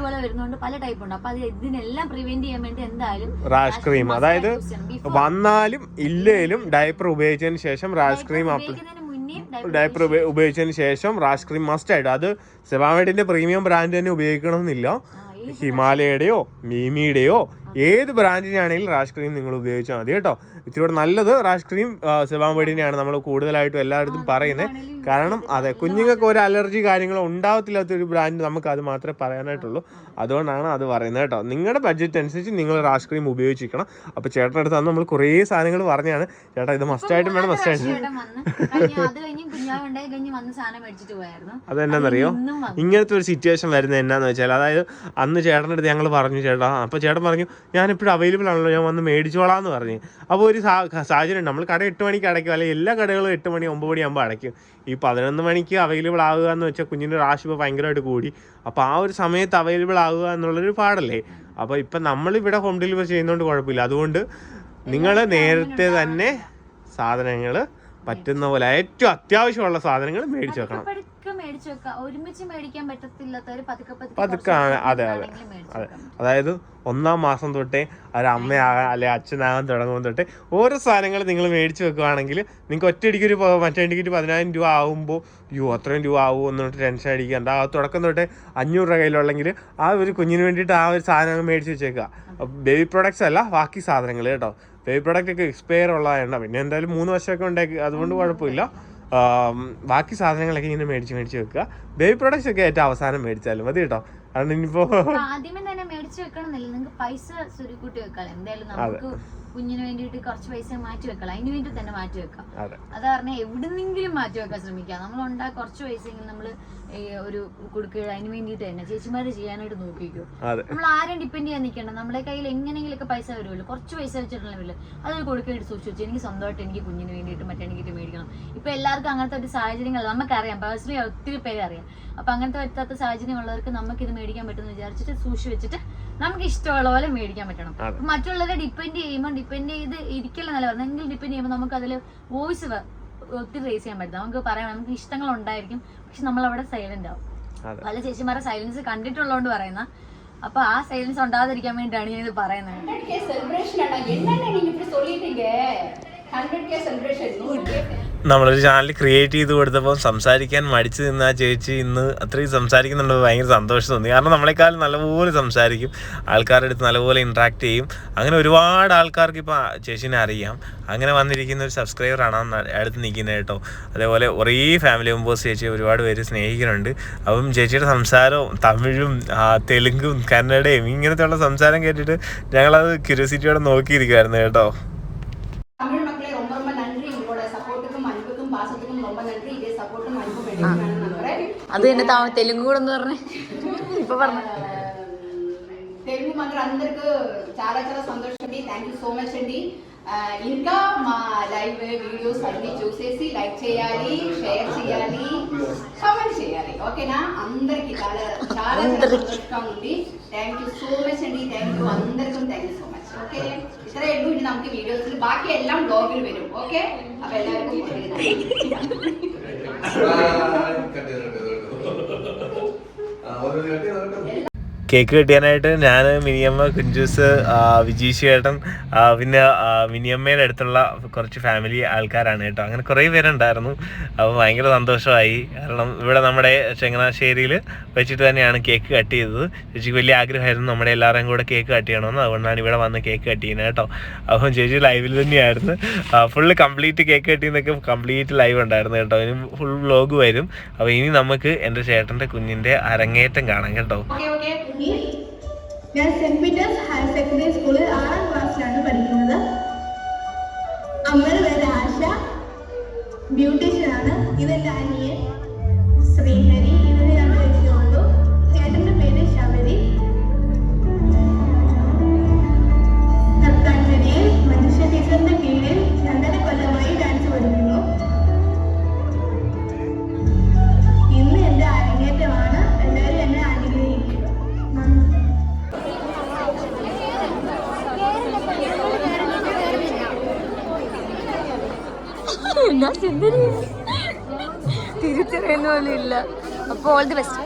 പോലെ വരുന്നതുകൊണ്ട് പല ടൈപ്പ് ഉണ്ട്. അപ്പൊ അത് ഇതിനെല്ലാം പ്രിവെന്റ് ചെയ്യാൻ വേണ്ടി എന്തായാലും റാഷ് ക്രീം, അതായത് വന്നാലും ഇല്ലേലും ഡയപ്പർ ഉപയോഗിച്ചതിന് ശേഷം റാഷ് ക്രീം ഡയപ്പർ ഉപയോഗിച്ചതിന് ശേഷം റാഷ് ക്രീം മസ്റ്റ് ആയിട്ട്. അത് സെവാമെഡിന്റെ പ്രീമിയം ബ്രാൻഡ് തന്നെ ഉപയോഗിക്കണമെന്നില്ല. ഹിമാലയയുടെയോ മീമിയുടെയോ ഏത് ബ്രാൻഡിനാണെങ്കിലും റാഷ് ക്രീം നിങ്ങൾ ഉപയോഗിച്ചാൽ മതി കേട്ടോ. ഇച്ചിരി നല്ലത് റാഷ് ക്രീം സെവാമെഡിനെയാണ് നമ്മൾ കൂടുതലായിട്ടും എല്ലായിടത്തും പറയുന്നത്. കാരണം അതെ, കുഞ്ഞുങ്ങൾക്ക് ഒരു അലർജി കാര്യങ്ങളോ ഉണ്ടാവത്തില്ലാത്തൊരു ബ്രാൻഡ് നമുക്ക് അത് മാത്രമേ പറയാനായിട്ടുള്ളൂ. അതുകൊണ്ടാണ് അത് പറയുന്നത് കേട്ടോ. നിങ്ങളുടെ ബഡ്ജറ്റ് അനുസരിച്ച് നിങ്ങൾ റാഷ് ക്രീം ഉപയോഗിച്ചിരിക്കണം. അപ്പോൾ ചേട്ടൻ്റെ അടുത്ത് നമ്മൾ കുറേ സാധനങ്ങൾ പറഞ്ഞാണ്, ചേട്ടാ ഇത് മസ്റ്റായിട്ടും വേണം, മസ്റ്റായിട്ടും. അതെന്നാന്നറിയോ, ഇങ്ങനത്തെ ഒരു സിറ്റുവേഷൻ വരുന്നത് എന്നാന്ന് വെച്ചാൽ, അതായത് അന്ന് ചേട്ടൻ്റെ അടുത്ത് ഞങ്ങൾ പറഞ്ഞു, ചേട്ടാ, അപ്പോൾ ചേട്ടൻ പറഞ്ഞു ഞാൻ എപ്പോഴും അവൈലബിൾ ആണല്ലോ, ഞാൻ വന്ന് മേടിച്ചോളാം എന്ന് പറഞ്ഞു. അപ്പോൾ ഒരു സാഹചര്യം, നമ്മൾ കട 8 മണിക്ക് അടയ്ക്കും, അല്ലെങ്കിൽ എല്ലാ കടകളും 8 മണി 9 മണിയാകുമ്പോൾ അടയ്ക്കും. ഈ 11 മണിക്ക് അവൈലബിൾ ആകുക എന്ന് വെച്ചാൽ കുഞ്ഞിൻ്റെ റാഷ് ഇപ്പോൾ ഭയങ്കരമായിട്ട് കൂടി. അപ്പോൾ ആ ഒരു സമയത്ത് അവൈലബിൾ ആകുക എന്നുള്ളൊരു പാടല്ലേ. അപ്പോൾ ഇപ്പം നമ്മളിവിടെ ഹോം ഡെലിവറി ചെയ്യുന്നതുകൊണ്ട് കുഴപ്പമില്ല. അതുകൊണ്ട് നിങ്ങൾ നേരത്തെ തന്നെ സാധനങ്ങൾ പറ്റുന്ന പോലെ ഏറ്റവും അത്യാവശ്യമുള്ള സാധനങ്ങൾ മേടിച്ചു വെക്കണം. ഒരുമിച്ച് മേടിക്കാൻ പറ്റത്തില്ലാത്തവര് പതുക്കാണ്. അതെ അതെ അതെ, അതായത് 1-ാം മാസം തൊട്ടേ ഒരു അമ്മയാകാൻ അല്ലെ അച്ഛനാകാൻ തുടങ്ങുമ്പോൾ തൊട്ടേ ഓരോ സാധനങ്ങൾ നിങ്ങൾ മേടിച്ച് വെക്കുകയാണെങ്കിൽ നിങ്ങൾക്ക് ഒറ്റയടിക്കൊരു മറ്റേ ടിക്കറ്റ് 10,000 രൂപ ആകുമ്പോൾ അത്രയും രൂപ ആകുമോ എന്നിട്ട് ടെൻഷൻ അടിക്കേണ്ട. ആ തുടക്കം തൊട്ടേ 500 രൂപ കയ്യിലുള്ളെങ്കിൽ ആ ഒരു കുഞ്ഞിന് വേണ്ടിയിട്ട് ആ ഒരു സാധനങ്ങൾ മേടിച്ച് വെച്ചേക്കുക. ബേബി പ്രൊഡക്ട്സ് അല്ല, ബാക്കി സാധനങ്ങൾ കേട്ടോ. ബേബി പ്രോഡക്റ്റ് ഒക്കെ എക്സ്പയർ ഉള്ളതായതുകൊണ്ട് പിന്നെ എന്തായാലും 3 വർഷമൊക്കെ ഉണ്ടാക്കി, അതുകൊണ്ട് കുഴപ്പമില്ല. ബാക്കി സാധനങ്ങളൊക്കെ ഇങ്ങനെ മേടിച്ച് വെക്കുക. ബേബി പ്രോഡക്ട്സ് ഒക്കെ ഏറ്റവും അവസാനം മേടിച്ചാലും മതി കേട്ടോ. അതുകൊണ്ട് ഇനിയിപ്പോ ആദ്യമേ തന്നെ മേടിച്ചു വെക്കണമെന്നില്ല, നിങ്ങൾക്ക് പൈസ സ്വരുക്കൂട്ടി വെക്കാം. എന്തായാലും നമുക്ക് കുഞ്ഞിന് വേണ്ടിയിട്ട് കുറച്ച് പൈസ മാറ്റി വെക്കാം, അതിന് വേണ്ടി തന്നെ മാറ്റി വെക്കാം. അത് പറഞ്ഞാൽ എവിടുന്നെങ്കിലും മാറ്റി വെക്കാൻ ശ്രമിക്കാം. നമ്മൾ കുറച്ച് പൈസയെങ്കിലും നമ്മൾ ഒരു കൊടുക്കുക, അതിന് വേണ്ടിയിട്ട് തന്നെ ചേച്ചിമാര് ചെയ്യാനായിട്ട് നോക്കിക്കോ. നമ്മൾ ആരും ഡിപ്പെൻഡ് ചെയ്യാൻ നിൽക്കണം. നമ്മുടെ കയ്യിൽ എങ്ങനെയെങ്കിലൊക്കെ പൈസ വരുമല്ലോ, കുറച്ച് പൈസ വെച്ചിട്ടുണ്ടെങ്കിൽ അത് കൊടുക്കാനായിട്ട് സൂക്ഷിച്ചു വെച്ചു. എനിക്ക് സ്വന്തമായിട്ട് എനിക്ക് കുഞ്ഞിന് വേണ്ടിയിട്ട് മറ്റെനിക്ക് മേടിക്കണം. ഇപ്പൊ എല്ലാവർക്കും അങ്ങനത്തെ ഒരു സാഹചര്യങ്ങൾ നമുക്കറിയാം, പേഴ്സണലി ഒത്തിരി പേര് അറിയാം. അപ്പൊ അങ്ങനത്തെ പറ്റാത്ത സാഹചര്യം ഉള്ളവർക്ക് നമുക്ക് ഇത് മേടിക്കാൻ പറ്റുമെന്ന് വിചാരിച്ചിട്ട് സൂക്ഷിച്ച് വെച്ചിട്ട് നമുക്ക് ഇഷ്ടമുള്ള പോലെ മേടിക്കാൻ പറ്റണം. മറ്റുള്ളവരെ ഡിപ്പെൻഡ് ചെയ്ത് ഇരിക്കല്ല നല്ല പറഞ്ഞത്, എങ്കിൽ ഡിപ്പെൻഡ് ചെയ്യുമ്പോൾ നമുക്ക് അതിൽ വോയിസ് ഒത്തിരി റേസ് ചെയ്യാൻ പറ്റും. നമുക്ക് പറയാം, നമുക്ക് ഇഷ്ടങ്ങൾ ഉണ്ടായിരിക്കും, പക്ഷെ നമ്മൾ അവിടെ സൈലന്റ് ആവും. പല ചേച്ചിമാരെ സൈലൻസ് കണ്ടിട്ടുള്ളതുകൊണ്ട് പറയുന്ന. അപ്പൊ ആ സൈലൻസ് ഉണ്ടാകാതിരിക്കാൻ വേണ്ടിയിട്ടാണ് ഞാൻ ഇത് പറയുന്നത്. നമ്മളൊരു ചാനൽ ക്രിയേറ്റ് ചെയ്ത് കൊടുത്തപ്പോൾ സംസാരിക്കാൻ മടിച്ചു നിന്ന ആ ചേച്ചി ഇന്ന് അത്രയും സംസാരിക്കുന്നുണ്ട്. ഭയങ്കര സന്തോഷം തോന്നി. കാരണം നമ്മളെക്കാളും നല്ലപോലെ സംസാരിക്കും, ആൾക്കാരുടെ അടുത്ത് നല്ലപോലെ ഇൻട്രാക്ട് ചെയ്യും. അങ്ങനെ ഒരുപാട് ആൾക്കാർക്ക് ഇപ്പോൾ ചേച്ചീനെ അറിയാം. അങ്ങനെ വന്നിരിക്കുന്ന ഒരു സബ്സ്ക്രൈബറാണ് അടുത്ത് നിൽക്കുന്നത് കേട്ടോ. അതേപോലെ കുറേ ഫാമിലി മെമ്പേഴ്സ് ചേച്ചി ഒരുപാട് പേര് സ്നേഹിക്കുന്നുണ്ട്. അപ്പം ചേച്ചിയുടെ സംസാരവും തമിഴും തെലുങ്കും കന്നഡയും ഇങ്ങനത്തെ ഉള്ള സംസാരം കേട്ടിട്ട് ഞങ്ങളത് ക്യൂരിയോസിറ്റിയോടെ നോക്കിയിരിക്കുമായിരുന്നു കേട്ടോ. అది తెలుగు కూడా ఉంది ఇప్పు తెలుగు మాత్రం అందరికి చాలా చాలా సంతోషం అండి. థ్యాంక్ యూ సో మచ్ అండి. ఇంకా మా లైవ్ వీడియోస్ అన్ని చూసేసి లైక్ చేయాలి, షేర్ చేయాలి, కామెంట్ చేయాలి. ఓకేనా? అందరికి చాలా చాలా సంతోషంగా ఉంది. థ్యాంక్ యూ సో మచ్ అండి. థ్యాంక్ యూ అందరిക്കും thank you so much. Okay, ഇത്ര ഉള്ളൂ ഇനി നമുക്ക് വീഡിയോസിൽ. ബാക്കി എല്ലാം ബ്ലോഗിൽ വരും. ഓക്കെ, അപ്പൊ എല്ലാവർക്കും കേക്ക് കിട്ടിയാനായിട്ട് ഞാൻ, മിനിയമ്മ, കുഞ്ചൂസ്, വിജീഷ് ചേട്ടൻ, പിന്നെ മിനിയമ്മയുടെ അടുത്തുള്ള കുറച്ച് ഫാമിലി ആൾക്കാരാണ് കേട്ടോ. അങ്ങനെ കുറേ പേരുണ്ടായിരുന്നു. അപ്പോൾ ഭയങ്കര സന്തോഷമായി. കാരണം ഇവിടെ നമ്മുടെ ചങ്ങനാശ്ശേരിയിൽ വെച്ചിട്ട് തന്നെയാണ് കേക്ക് കട്ട് ചെയ്തത്. ചേച്ചിക്ക് വലിയ ആഗ്രഹമായിരുന്നു നമ്മുടെ എല്ലാവരെയും കൂടെ കേക്ക് കട്ട് ചെയ്യണമെന്ന്. അതുകൊണ്ടാണ് ഇവിടെ വന്ന് കേക്ക് കട്ട് ചെയ്യുന്നത് കേട്ടോ. അപ്പം ചേച്ചി ലൈവിൽ തന്നെയായിരുന്നു. ഫുള്ള് കംപ്ലീറ്റ് കേക്ക് കട്ട് ചെയ്യുന്നതൊക്കെ കംപ്ലീറ്റ് ലൈവ് ഉണ്ടായിരുന്നു കേട്ടോ. ഇനി ഫുൾ വ്ലോഗ് വരും. അപ്പോൾ ഇനി നമുക്ക് എൻ്റെ ചേട്ടൻ്റെ കുഞ്ഞിൻ്റെ അരങ്ങേറ്റം കാണാം കേട്ടോ. ഞാൻ സെന്റ് പീറ്റേഴ്സ് ഹയർ സെക്കൻഡറി സ്കൂളിൽ 6ാം ക്ലാസ്സിലാണ് പഠിക്കുന്നത്. അമ്മയുടെ പേര് ആശ, ബ്യൂട്ടീഷ്യനാണ്. ഇതെന്റെ അനിയൻ ശ്രീഹരി, ഇവന് 2 വയസ്സേ ഉള്ളൂ. ചേട്ടന്റെ പേര് ശബരി. നർത്താഞ്ജലിയിൽ മനുഷ്യ ടീച്ചറിന്റെ കീഴിൽ 2.5 കൊല്ലമായി ഡാൻസ് പഠിക്കുന്നു. ഇന്ന് എന്റെ അരങ്ങേറ്റമാണ്. എല്ലാവരും എന്നെ അനുഗ്രഹിക്കുക. തിരിച്ചറിയുന്ന പോലും ഇല്ല. അപ്പൊ ഓൾ ദി ബെസ്റ്റ്.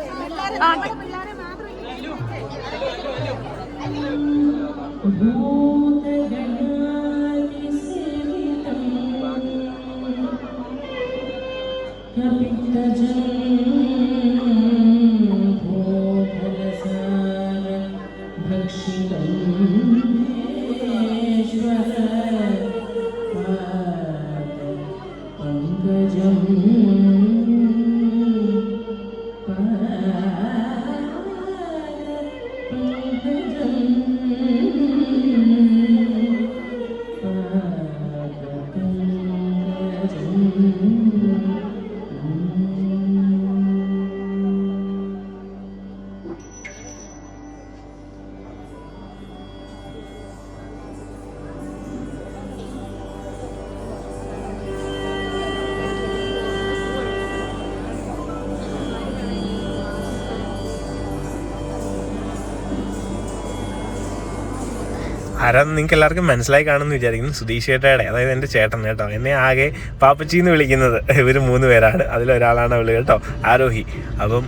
ആരാന്ന് നിങ്ങൾക്ക് എല്ലാവർക്കും മനസ്സിലായി കാണുമെന്ന് വിചാരിക്കുന്നു. സുധീഷ് ചേട്ടയുടെ, അതായത് എൻ്റെ ചേട്ടൻ കേട്ടോ. എന്നെ ആകെ പാപ്പച്ചിന്ന് വിളിക്കുന്നത് ഇവർ 3 പേരാണ്. അതിലൊരാളാണ് വിളി കേട്ടോ, ആരോഹി. അപ്പം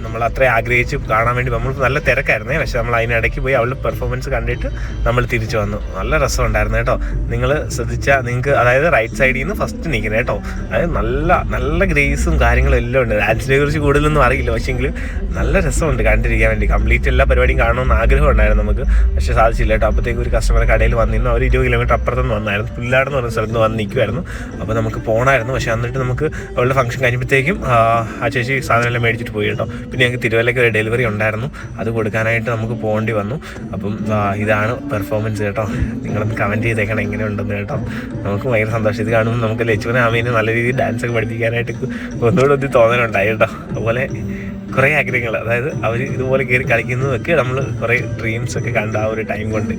നമ്മൾ അത്ര ആഗ്രഹിച്ച് കാണാൻ വേണ്ടി നമ്മൾ നല്ല തിരക്കായിരുന്നേ. പക്ഷെ നമ്മൾ അതിനിടയ്ക്ക് പോയി അവളുടെ പെർഫോമൻസ് കണ്ടിട്ട് നമ്മൾ തിരിച്ചു വന്നു. നല്ല രസമുണ്ടായിരുന്നു കേട്ടോ. നിങ്ങൾ ശ്രദ്ധിച്ചാൽ നിങ്ങൾക്ക്, അതായത് റൈറ്റ് സൈഡിൽ നിന്ന് ഫസ്റ്റ് നിൽക്കുന്നത് കേട്ടോ. അതായത് നല്ല ഗ്രേസും കാര്യങ്ങളും എല്ലാം ഉണ്ട്. ഡാൻസിനെ കുറിച്ച് കൂടുതലൊന്നും അറിയില്ല, പക്ഷേങ്കിൽ നല്ല രസമുണ്ട് കണ്ടിരിക്കാൻ വേണ്ടി. കംപ്ലീറ്റ് എല്ലാ പരിപാടിയും കാണണമെന്ന് ആഗ്രഹം ഉണ്ടായിരുന്നു നമുക്ക്, പക്ഷെ സാധിച്ചില്ല കേട്ടോ. അപ്പോഴത്തേക്കും കഴിഞ്ഞപ്പോഴത്തേക്ക് ഒരു കസ്റ്റമർ കടയിൽ വന്നിരുന്നു. അവർ 20 കിലോമീറ്റർ അപ്പുറത്തുനിന്ന് വന്നായിരുന്നു, പുല്ലാട് എന്ന് പറഞ്ഞ സ്ഥലത്ത് നിന്ന് വന്ന് നിൽക്കുമായിരുന്നു. അപ്പോൾ നമുക്ക് പോകണമായിരുന്നു. പക്ഷേ എന്നിട്ട് നമുക്ക് അവളുടെ ഫംഗ്ഷൻ കഴിഞ്ഞപ്പോഴത്തേക്കും ആ ചേച്ചി സാധനമെല്ലാം മേടിച്ചിട്ട് പോയി കേട്ടോ. പിന്നെ ഞങ്ങൾക്ക് തിരുവല്ലയ്ക്ക് ഒരു ഡെലിവറി ഉണ്ടായിരുന്നു, അത് കൊടുക്കാനായിട്ട് നമുക്ക് പോകേണ്ടി വന്നു. അപ്പം ഇതാണ് പെർഫോമൻസ് കേട്ടോ. നിങ്ങളൊന്ന് കമൻറ്റ് ചെയ്തേക്കണം എങ്ങനെയുണ്ടെന്ന് കേട്ടോ. നമുക്ക് ഭയങ്കര സന്തോഷം. ഇത് കാണുമ്പോൾ നമുക്ക് ലച്ചുവിനെ ആമീനെ നല്ല രീതിയിൽ ഡാൻസൊക്കെ പഠിപ്പിക്കാനായിട്ട് ഒന്നുകൂടെ ഒത്തിരി തോന്നലുണ്ടായി കേട്ടോ. അതുപോലെ കുറേ ആഗ്രഹങ്ങൾ, അതായത് അവർ ഇതുപോലെ കയറി കളിക്കുന്നതൊക്കെ നമ്മൾ കുറേ ഡ്രീംസൊക്കെ കണ്ട ആ ഒരു ടൈം കൊണ്ട്.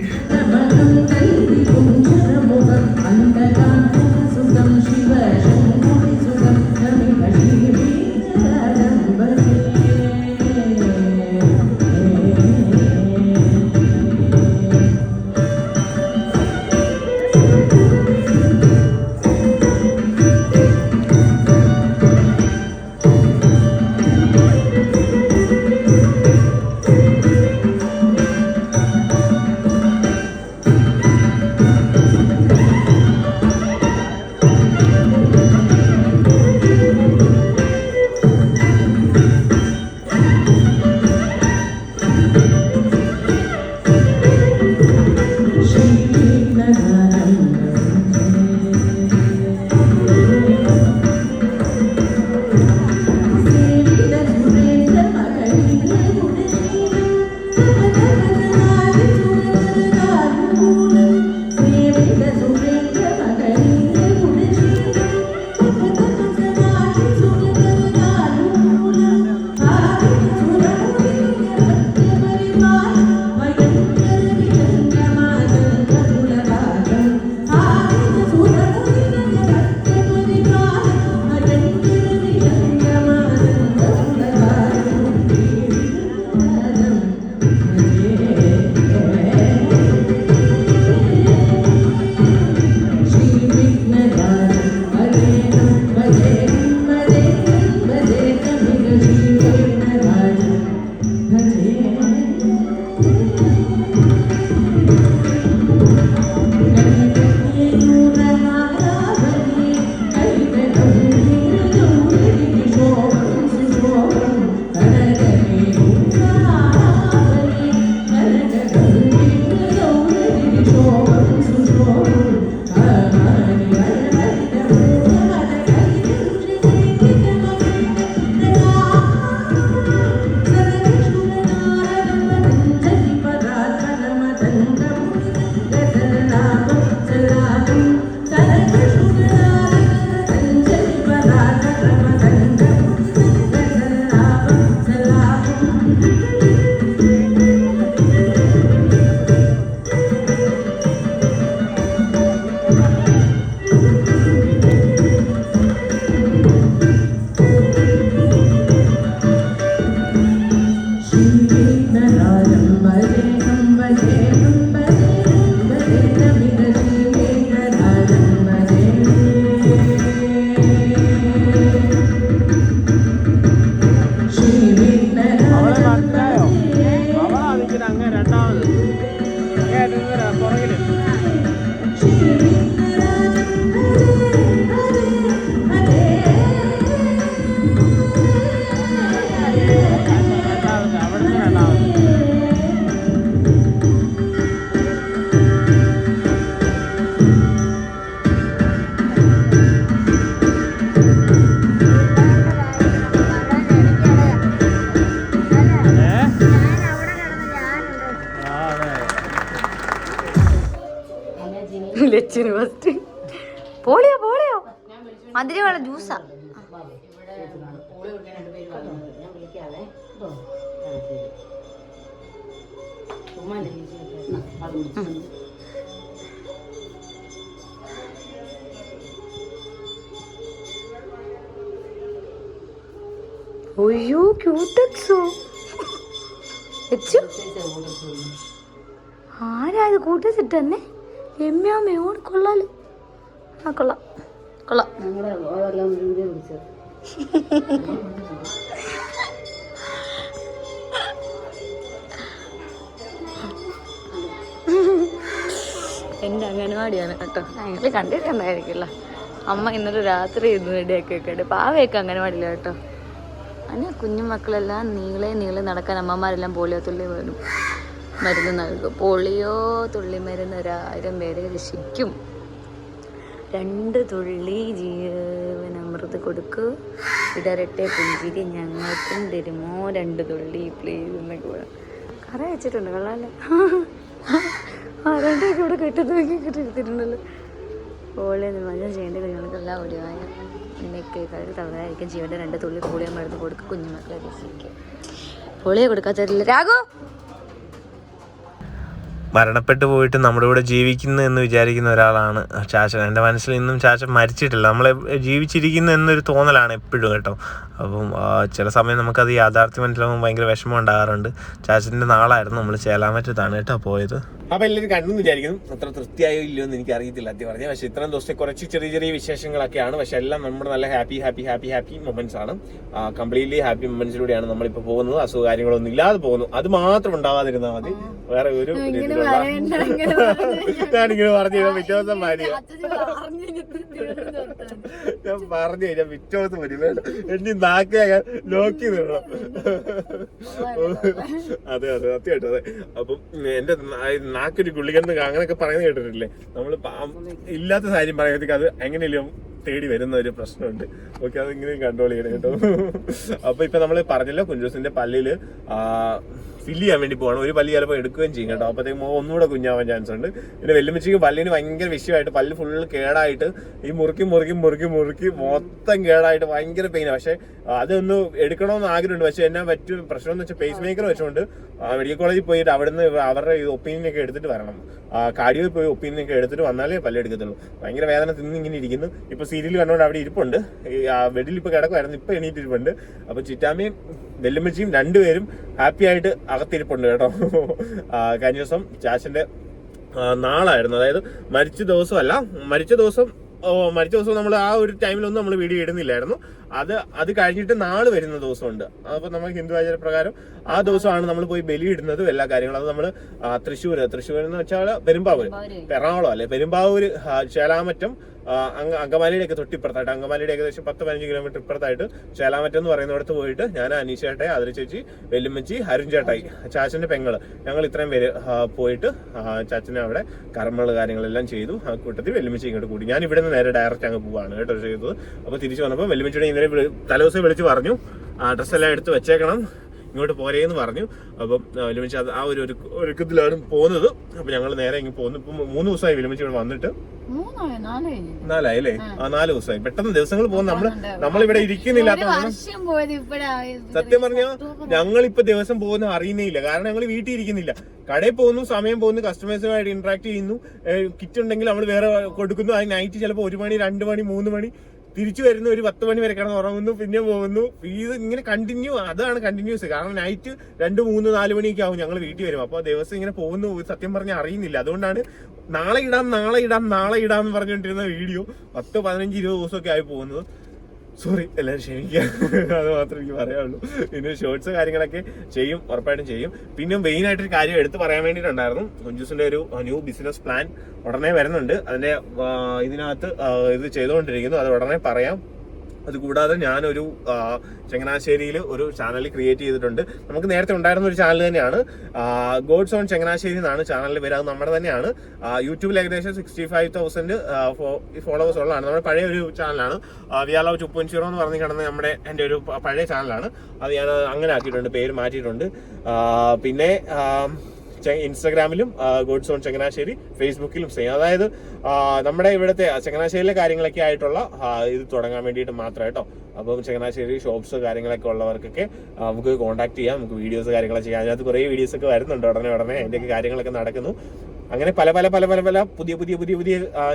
ലച്ചിന് ഫസ്റ്റ് പോളിയോ പോളിയോ മധുരമുള്ള ജ്യൂസാ. അയ്യോ ക്യൂട്ടക്സോ ആരാ ഇത് കൂട്ടസിട്ട് തന്നെ എമ്മയോട് കൊള്ളാലോ. ആ കൊള്ളാം കൊള്ളാം. എൻ്റെ അംഗൻവാടിയാണ് കേട്ടോ. ഞങ്ങൾ കണ്ടിട്ടുണ്ടായിരിക്കില്ല. അമ്മ ഇന്നലെ രാത്രി ഇരുന്ന് റെഡിയാക്കി വെക്കട്ടെ. പാവയൊക്കെ അംഗൻവാടിയില്ല കേട്ടോ. അങ്ങനെ കുഞ്ഞു മക്കളെല്ലാം നീളെ നടക്കാൻ അമ്മമാരെല്ലാം പോളിയോത്തുള്ളി വീണു. മരുന്ന് നൽകും. പോളിയോ തുള്ളിമരുന്ന് 1000 പേരെ രക്ഷിക്കും. 2 തുള്ളി ജീവനമൃത് കൊടുക്കൂ, ഇടരട്ടെ പുഞ്ചിരി ഞങ്ങൾക്കും തരുമോ 2 തുള്ളി പ്ലീസ് എന്നൊക്കെ പറയാം. കറ വെച്ചിട്ടുണ്ട് കൊള്ളാല്ലേ. ആരാണ്ടൊക്കെ ഇവിടെ കെട്ടിരുത്തിട്ടുണ്ടല്ലോ. പോളിയോ നിർമ്മാർജ്ജനം ചെയ്യേണ്ട കുഞ്ഞുങ്ങൾക്കെല്ലാം ഒഴിവായ എന്നൊക്കെ തളരായിരിക്കും. ജീവൻ്റെ 2 തുള്ളി പോളിയോ മരുന്ന് കൊടുക്കുക, കുഞ്ഞുമക്കളെ രക്ഷിക്കും. പോളിയോ കൊടുക്കാത്തവരില്ല. രാഘു മരണപ്പെട്ടു പോയിട്ട് നമ്മുടെ കൂടെ ജീവിക്കുന്നു എന്ന് വിചാരിക്കുന്ന ഒരാളാണ് ചാച്ചൻ. എൻ്റെ മനസ്സിൽ ഇന്നും ചാച്ചൻ മരിച്ചിട്ടില്ല, നമ്മളെ ജീവിച്ചിരിക്കുന്നു എന്നൊരു തോന്നലാണ് എപ്പോഴും കേട്ടോ. അപ്പം ചില സമയം നമുക്കത് യാഥാർത്ഥ്യം മനസ്സിലാകുമ്പോൾ ഭയങ്കര വിഷമം ഉണ്ടാകാറുണ്ട്. ചാച്ചൻ്റെ നാളായിരുന്നു, നമ്മൾ ചേലാമറ്റത്താണ് കേട്ടോ പോയത്. അപ്പോൾ എല്ലാവരും കണ്ടെന്ന് വിചാരിക്കുന്നു. അത്ര തൃപ്തിയായോ ഇല്ലയോ എന്ന് എനിക്ക് അറിയത്തില്ല അതി പറഞ്ഞാൽ. പക്ഷേ ഇത്രയും ദിവസത്തെ കുറച്ച് ചെറിയ ചെറിയ വിശേഷങ്ങളൊക്കെയാണ്. പക്ഷെ എല്ലാം നമ്മുടെ നല്ല ഹാപ്പി മൊമെന്റ്സ് ആണ്. കംപ്ലീറ്റ്ലി ഹാപ്പി മൊമെന്റ്സിലൂടെയാണ് നമ്മളിപ്പോൾ പോകുന്നത്. അസുഖ കാര്യങ്ങളൊന്നും ഇല്ലാതെ പോകുന്നു. അത് മാത്രം ഉണ്ടാവാതിരുന്നാൽ മതി. വേറെ ഒരു ഞാനിങ്ങനെ പറഞ്ഞു കഴിഞ്ഞാൽ പിറ്റേ ദിവസം വരിക. ഞാൻ പറഞ്ഞു കഴിഞ്ഞാൽ പിറ്റേ ദിവസം വരും. എന്നെ നാക്കാൻ ലോക്കി നിടണം. അതെ സത്യമായിട്ടും അതെ. അപ്പം എന്റെ നാക്കൊരു ഗുളികന്ന് അങ്ങനെയൊക്കെ പറയുന്നത് കേട്ടിട്ടില്ലേ? നമ്മള് ഇല്ലാത്ത കാര്യം പറയുമ്പോഴത്തേക്ക് അത് എങ്ങനെയല്ലോ തേടി വരുന്ന ഒരു പ്രശ്നമുണ്ട്. ഓക്കെ, അതിങ്ങനെയും കൺട്രോൾ ചെയ്യണം കേട്ടോ. അപ്പൊ ഇപ്പൊ നമ്മള് പറഞ്ഞല്ലോ, കുഞ്ചൂസിന്റെ പല്ലില് ഫില്ല് ചെയ്യാൻ വേണ്ടി പോകണം. ഒരു പല്ല് ചിലപ്പോൾ എടുക്കുകയും ചെയ്യും കേട്ടോ. അപ്പോഴത്തേക്കും ഒന്നുകൂടെ കുഞ്ഞാവാൻ ചാൻസ് ഉണ്ട്. പിന്നെ വെല്ലുമിച്ചിക്ക് പല്ലിന് ഭയങ്കര വിഷയമായിട്ട് പല്ല് ഫുള്ള് കേടായിട്ട് ഈ മുറുക്കി മൊത്തം കേടായിട്ട് ഭയങ്കര പെയിനാണ്. പക്ഷെ അതൊന്ന് എടുക്കണമെന്ന് ആഗ്രഹമുണ്ട്. പക്ഷെ എന്നാ പറ്റും പ്രശ്നം എന്ന് വെച്ചാൽ പേസ് മേക്കർ വെച്ചുകൊണ്ട് മെഡിക്കൽ കോളേജിൽ പോയിട്ട് അവിടുന്ന് അവരുടെ ഒപ്പീനിയൻ ഒക്കെ എടുത്തിട്ട് വരണം. കാർഡിയോയിൽ പോയി ഒപ്പീനിയൻ ഒക്കെ എടുത്തിട്ട് വന്നാലേ പല്ല് എടുക്കത്തുള്ളൂ. ഭയങ്കര വേദന ഇങ്ങനെ ഇരിക്കുന്നു. ഇപ്പൊ സീരിയൽ കണ്ടുകൊണ്ട് അവിടെ ഇരിപ്പുണ്ട്. ബെഡിൽ ഇപ്പൊ കിടക്കുമായിരുന്നു, ഇപ്പൊ എണീറ്റിരിപ്പുണ്ട്. അപ്പൊ ചിറ്റാമ്മയും വെല്ലുമിച്ചിയും രണ്ടുപേരും ഹാപ്പി ആയിട്ട് അകത്തിരിപ്പുണ്ട് കേട്ടോ. കഴിഞ്ഞ ദിവസം ചാച്ചന്റെ നാളായിരുന്നു, അതായത് മരിച്ച ദിവസം നമ്മൾ ആ ഒരു ടൈമിലൊന്നും നമ്മൾ വീഡിയോ ഇടുന്നില്ലായിരുന്നു. അത് കഴിഞ്ഞിട്ട് നാള് വരുന്ന ദിവസമുണ്ട്. അപ്പൊ നമ്മൾ ഹിന്ദു ആചാരപ്രകാരം ആ ദിവസമാണ് നമ്മൾ പോയി ബലി ഇടുന്നതും എല്ലാ കാര്യങ്ങളും. അത് നമ്മൾ തൃശ്ശൂർ എന്ന് വെച്ചാൽ പെരുമ്പാവൂര്, എറണാകുളം അല്ലെ, പെരുമ്പാവൂര് ചേലാമറ്റം അങ്കമാലിയുടെ ഒക്കെ തൊട്ടിപ്പുറത്തായിട്ട്, അങ്കമാലിയുടെ ഏകദേശം 10-15 കിലോമീറ്റർ ഇപ്പുറത്തായിട്ട് ചേലാമറ്റം എന്ന് പറയുന്നിടത്ത് പോയിട്ട് ഞാൻ, അനീഷേട്ടായി, അതിൽ ചേച്ചി, വെല്ലുമ്മച്ചി, ഹരിഞ്ചേട്ടായി, ചാച്ചന്റെ പെങ്ങള്, ഞങ്ങൾ ഇത്രയും പേര് പോയിട്ട് ചാച്ചനെ അവിടെ കർമ്മങ്ങൾ കാര്യങ്ങളെല്ലാം ചെയ്തു. ആ കൂട്ടത്തിൽ വെല്ലുമ്മച്ചി ഇങ്ങോട്ട് കൂടി. ഞാൻ ഇവിടെ നിന്ന് നേരെ ഡയറക്റ്റ് അങ്ങ് പോവാണ് കേട്ടോ ചെയ്തത്. അപ്പൊ തിരിച്ചു വന്നപ്പോൾ വെല്ലുമ്മച്ചിയുടെ ഇന്നലെ തലേദിവസം വിളിച്ച് പറഞ്ഞു ഡ്രസ്സെല്ലാം എടുത്ത് വെച്ചേക്കണം, ഇങ്ങോട്ട് പോരേന്ന് പറഞ്ഞു. അപ്പം വെല്ലുമിച്ച് അത് ആ ഒരു ഒരുക്കത്തിലാണ് പോകുന്നത്. അപ്പൊ ഞങ്ങൾ നേരെ ഇങ്ങ് പോകുന്നു. ഇപ്പൊ 3 ദിവസമായി വെല്ലുമിച്ച് ഇവിടെ വന്നിട്ട്. 4 അല്ലേ? 4 ദിവസമായി. പെട്ടെന്ന് ദിവസങ്ങൾ പോകുന്നു. നമ്മളിവിടെ ഇരിക്കുന്നില്ലാത്ത സത്യം പറഞ്ഞാൽ ഞങ്ങളിപ്പോ ദിവസം പോകുന്ന അറിയുന്നേയില്ല. കാരണം ഞങ്ങൾ വീട്ടിൽ ഇരിക്കുന്നില്ല, കടയിൽ പോകുന്നു, സമയം പോകുന്നു, കസ്റ്റമേഴ്സുമായിട്ട് ഇന്ററാക്ട് ചെയ്യുന്നു. കിറ്റ് ഉണ്ടെങ്കിൽ നമ്മൾ വേറെ കൊടുക്കുന്നു. അത് നൈറ്റ് ചിലപ്പോൾ 1 മണി, 2 മണി, 3 മണി തിരിച്ചു വരുന്നു. ഒരു 10 മണി വരെ കിടന്ന് ഉറങ്ങുന്നു, പിന്നെ പോകുന്നു. ഇത് ഇങ്ങനെ അതാണ് കണ്ടിന്യൂസ്. കാരണം നൈറ്റ് 2, 3, 4 മണിയൊക്കെ ആവും ഞങ്ങൾ വീട്ടിൽ വരും. അപ്പൊ ദിവസം ഇങ്ങനെ പോകുന്നു, സത്യം പറഞ്ഞാൽ അറിയുന്നില്ല. അതുകൊണ്ടാണ് നാളെ ഇടാം എന്ന് പറഞ്ഞുകൊണ്ടിരുന്ന വീഡിയോ 10, 15, 20 ദിവസമൊക്കെ ആയി പോകുന്നത്. സോറി, എല്ലാവരും ക്ഷമിക്കുക. അത് മാത്രമേ എനിക്ക് പറയാനുള്ളൂ. പിന്നെ ഷോർട്സ് കാര്യങ്ങളൊക്കെ ചെയ്യും, ഉറപ്പായിട്ടും ചെയ്യും. പിന്നെ മെയിൻ ആയിട്ടൊരു കാര്യം എടുത്ത് പറയാൻ വേണ്ടിയിട്ടുണ്ടായിരുന്നു. കുഞ്ചൂസിന്റെ ഒരു ന്യൂ ബിസിനസ് പ്ലാൻ ഉടനെ വരുന്നുണ്ട്. അതിന്റെ ഇതിനകത്ത് ഇത് ചെയ്തുകൊണ്ടിരിക്കുന്നു. അത് ഉടനെ പറയാം. അതുകൂടാതെ ഞാനൊരു ചങ്ങനാശ്ശേരിയിൽ ഒരു ചാനൽ ക്രിയേറ്റ് ചെയ്തിട്ടുണ്ട്. നമുക്ക് നേരത്തെ ഉണ്ടായിരുന്ന ഒരു ചാനൽ തന്നെയാണ്, ഗോഡ്സ് ഓൺ ചങ്ങനാശ്ശേരി എന്നാണ് ചാനലിൽ വരിക. അത് നമ്മുടെ തന്നെയാണ്. യൂട്യൂബിൽ ഏകദേശം 65,000 ഫോളോവേഴ്സ് ഉള്ളതാണ്. നമ്മുടെ പഴയ ഒരു ചാനലാണ്. വി ആർ ലവ് 2.0 എന്ന് പറഞ്ഞ് കിടന്ന എൻ്റെ ഒരു പഴയ ചാനലാണ്. അത് ഞാൻ അങ്ങനെ ആക്കിയിട്ടുണ്ട്, പേര് മാറ്റിയിട്ടുണ്ട്. പിന്നെ ഇൻസ്റ്റാഗ്രാമിലും ഗോഡ്സ് ഓൺ ചങ്ങനാശ്ശേരി, ഫേസ്ബുക്കിലും സെയിം. അതായത് നമ്മുടെ ഇവിടുത്തെ ചങ്ങനാശ്ശേരിയിലെ കാര്യങ്ങളൊക്കെ ആയിട്ടുള്ള ഇത് തുടങ്ങാൻ വേണ്ടിയിട്ട് മാത്രം കേട്ടോ. അപ്പം ചങ്ങനാശ്ശേരി ഷോപ്സ് കാര്യങ്ങളൊക്കെ ഉള്ളവർക്കൊക്കെ നമുക്ക് കോൺടാക്ട് ചെയ്യാം. നമുക്ക് വീഡിയോസ് കാര്യങ്ങളൊക്കെ ചെയ്യാം. അതിനകത്ത് കുറേ വീഡിയോസ് ഒക്കെ വരുന്നുണ്ട് ഉടനെ അതിൻ്റെയൊക്കെ കാര്യങ്ങളൊക്കെ നടക്കുന്നു. അങ്ങനെ പല പുതിയ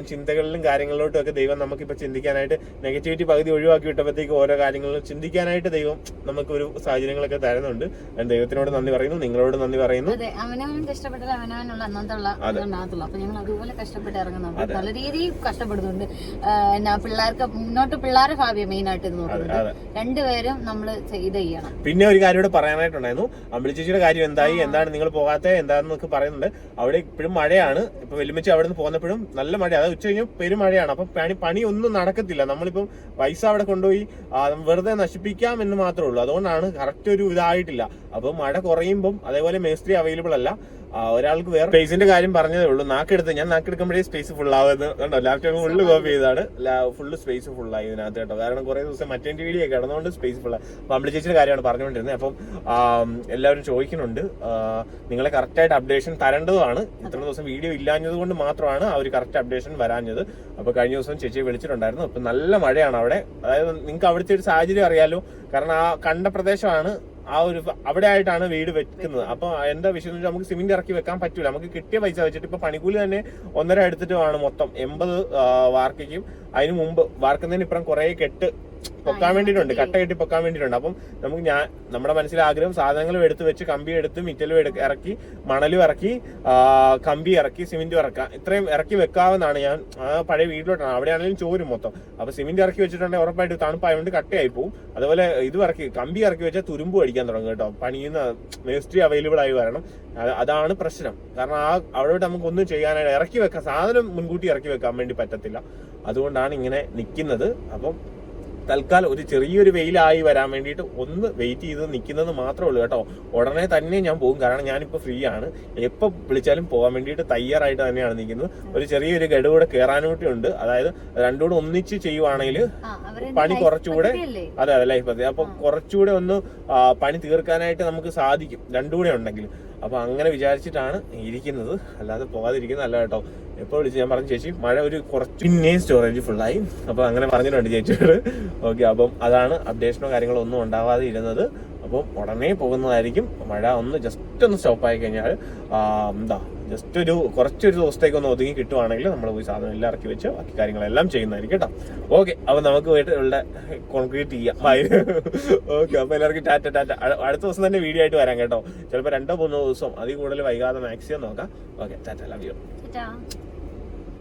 ചിന്തകളിലും കാര്യങ്ങളിലോട്ടും ഒക്കെ ദൈവം നമുക്കിപ്പോൾ ചിന്തിക്കാനായിട്ട്, നെഗറ്റിവിറ്റി പകുതി ഒഴിവാക്കി വിട്ടപ്പോഴത്തേക്ക് ഓരോ കാര്യങ്ങളും ചിന്തിക്കാനായിട്ട് ദൈവം നമുക്കൊരു സാഹചര്യങ്ങളൊക്കെ തരുന്നുണ്ട്. ഞാൻ ദൈവത്തിനോട് നന്ദി പറയുന്നു, നിങ്ങളോട് നന്ദി പറയുന്നു. അപ്പൊ ഞങ്ങൾ അതുപോലെ കഷ്ടപ്പെട്ട് ഇറങ്ങുന്നുണ്ട്, നല്ല രീതിയിൽ കഷ്ടപ്പെടുന്നുണ്ട്. പിള്ളേർക്ക് മുന്നോട്ട് പിള്ളേരുടെ ഭാവിയെ മെയിൻ ആയിട്ട് നോക്കുന്നത്. രണ്ടുപേരും നമ്മൾ ഇത് ചെയ്യണം. പിന്നെ ഒരു കാര്യം കൂടെ പറയാനായിട്ടുണ്ടായിരുന്നു. അമ്പിളി ചേച്ചിയുടെ കാര്യം എന്താണ് നിങ്ങൾ പോകാത്ത എന്താണെന്നൊക്കെ പറയുന്നുണ്ട്. അവിടെ ഇപ്പോഴും മഴയാണ്. ഇപ്പൊ വെല്ലുമിച്ച് അവിടെ നിന്ന് പോന്നപ്പോഴും നല്ല മഴ, അത് ഉച്ച കഴിഞ്ഞാൽ പെരുമഴയാണ്. അപ്പൊ പണി ഒന്നും നടക്കത്തില്ല. നമ്മളിപ്പം പൈസ അവിടെ കൊണ്ടുപോയി വെറുതെ നശിപ്പിക്കാം എന്ന് മാത്രമേ ഉള്ളൂ. അതുകൊണ്ടാണ് കറക്റ്റ് ഒരു ഇതായിട്ടില്ല. അപ്പൊ മഴ കുറയുമ്പം അതേപോലെ മേസ്ത്രി അവൈലബിൾ അല്ല. ഒരാൾക്ക് വേറെ സ്പേസിന്റെ കാര്യം പറഞ്ഞതേ ഉള്ളൂ. ഞാൻ നാക്കെടുക്കുമ്പോഴേ സ്പേസ് ഫുൾ ആവുന്നത് കണ്ടോ. ലാപ്ടോപ്പ് ഫുള്ള് കോപ്പി ചെയ്താണ് ഫുള്ള് സ്പേസ് ഫുള്ളായി ഇതിനകത്ത് കേട്ടോ. കാരണം കുറെ ദിവസം മറ്റേ വീഡിയോ കിടന്നുകൊണ്ട് സ്പേസ് ഫുള്ളായി. പബ്ലി ചേച്ചിയുടെ കാര്യമാണ് പറഞ്ഞുകൊണ്ടിരുന്നത്. അപ്പം എല്ലാവരും ചോദിക്കുന്നുണ്ട്, നിങ്ങളെ കറക്റ്റായിട്ട് അപ്ഡേഷൻ തരേണ്ടതാണ്. ഇത്ര ദിവസം വീഡിയോ ഇല്ലാഞ്ഞത് കൊണ്ട് മാത്രമാണ് ആ ഒരു കറക്റ്റ് അപ്ഡേഷൻ വരാഞ്ഞത്. അപ്പൊ കഴിഞ്ഞ ദിവസം ചേച്ചിയെ വിളിച്ചിട്ടുണ്ടായിരുന്നു. അപ്പൊ നല്ല മഴയാണ് അവിടെ. അതായത് നിങ്ങൾക്ക് അവിടുത്തെ ഒരു സാഹചര്യം അറിയാലോ. കാരണം ആ കണ്ട പ്രദേശമാണ്, ആ ഒരു അവിടെ ആയിട്ടാണ് വീട് വെക്കുന്നത്. അപ്പൊ എന്താ വിഷയം എന്ന് നമുക്ക് സിമെന്റ് ഇറക്കി വെക്കാൻ പറ്റൂല. നമുക്ക് കിട്ടിയ പൈസ വെച്ചിട്ട് ഇപ്പൊ പണിക്കൂലി തന്നെ 1.5 എടുത്തിട്ട് വേണം മൊത്തം 80 വാർക്കും. അതിന് മുമ്പ് വാർക്കുന്നതിന് ഇപ്പുറം കുറെ കെട്ട് പൊക്കാൻ വേണ്ടിയിട്ടുണ്ട്, കട്ട കെട്ടി പൊക്കാൻ വേണ്ടിയിട്ടുണ്ട്. അപ്പം നമുക്ക് നമ്മുടെ മനസ്സിലെ ആഗ്രഹം സാധനങ്ങളും എടുത്ത് വെച്ച് കമ്പി എടുത്ത് മിറ്റലും ഇറക്കി മണലും ഇറക്കി കമ്പി ഇറക്കി സിമെന്റും ഇറക്കാം. ഇത്രയും ഇറക്കി വെക്കാവുന്നതാണ്. ഞാൻ പഴയ വീട്ടിലോട്ടാണ്, അവിടെയാണെങ്കിലും ചോരും മൊത്തം. അപ്പൊ സിമെന്റ് ഇറക്കി വെച്ചിട്ടുണ്ടെങ്കിൽ ഉറപ്പായിട്ട് തണുപ്പായതുകൊണ്ട് കട്ടയായി പോകും. അതുപോലെ കമ്പി ഇറക്കി വെച്ചാൽ തുരുമ്പ് അടിക്കാൻ തുടങ്ങും കേട്ടോ. പണിയുന്ന മേസ്ത്രി അവൈലബിൾ ആയി വരണം. അതാണ് പ്രശ്നം. കാരണം അവിടെ നമുക്ക് ഒന്നും ചെയ്യാനായിട്ട് ഇറക്കി വെക്കാൻ സാധനം മുൻകൂട്ടി ഇറക്കി വെക്കാൻ വേണ്ടി പറ്റത്തില്ല. അതുകൊണ്ടാണ് ഇങ്ങനെ നിൽക്കുന്നത്. അപ്പം തൽക്കാലം ഒരു ചെറിയൊരു വെയിലായി വരാൻ വേണ്ടിയിട്ട് ഒന്ന് വെയിറ്റ് ചെയ്ത് നിൽക്കുന്നത് മാത്രമേ ഉള്ളൂ കേട്ടോ. ഉടനെ തന്നെ ഞാൻ പോകും. കാരണം ഞാനിപ്പോൾ ഫ്രീ ആണ്, എപ്പോൾ വിളിച്ചാലും പോകാൻ വേണ്ടിയിട്ട് തയ്യാറായിട്ട് തന്നെയാണ് നിൽക്കുന്നത്. ഒരു ചെറിയൊരു ഗഡു കൂടെ കയറാനൂട്ടി ഉണ്ട്. അതായത് രണ്ടുകൂടെ ഒന്നിച്ച് ചെയ്യുവാണെങ്കിൽ പണി കുറച്ചുകൂടെ അതെ ലൈഫ് പദ്ധതി. അപ്പൊ കുറച്ചുകൂടെ ഒന്ന് പണി തീർക്കാനായിട്ട് നമുക്ക് സാധിക്കും രണ്ടുകൂടെ ഉണ്ടെങ്കിൽ. അപ്പൊ അങ്ങനെ വിചാരിച്ചിട്ടാണ് ഇരിക്കുന്നത്, അല്ലാതെ പോകാതിരിക്കുന്നതല്ല കേട്ടോ. എപ്പോൾ വിളിച്ച് ഞാൻ പറഞ്ഞു ചേച്ചി മഴ ഒരു കുറച്ച് പിന്നെയും സ്റ്റോറേജ് ഫുള്ളായി. അപ്പൊ അങ്ങനെ പറഞ്ഞിട്ടുണ്ട് ചേച്ചിയോട്. ഓക്കെ, അപ്പം അതാണ് അപ്ഡേഷനോ കാര്യങ്ങളോ ഒന്നും ഉണ്ടാവാതെ ഇരുന്നത്. അപ്പം ഉടനെ പോകുന്നതായിരിക്കും. മഴ ജസ്റ്റ് ഒന്ന് സ്റ്റോപ്പായി കഴിഞ്ഞാൽ കുറച്ചൊരു ദിവസത്തേക്ക് ഒന്ന് ഒതുങ്ങി കിട്ടുവാണെങ്കിൽ നമ്മൾ പോയി സാധനം എല്ലാം ഇറക്കി വെച്ച് ബാക്കി കാര്യങ്ങളെല്ലാം ചെയ്യുന്നതായിരിക്കും കേട്ടോ. ഓക്കെ, അപ്പൊ നമുക്ക് വീട്ടിലുള്ള കോൺക്രീറ്റ് ചെയ്യാം. ഓക്കെ, അപ്പൊ എല്ലാവർക്കും ടാറ്റ. അടുത്ത ദിവസം തന്നെ വീഡിയോ ആയിട്ട് വരാം കേട്ടോ. ചിലപ്പോൾ 2-3 ദിവസം അതിൽ കൂടുതൽ വൈകാതെ മാക്സിമം നോക്കാം. Okay, Tata, love you.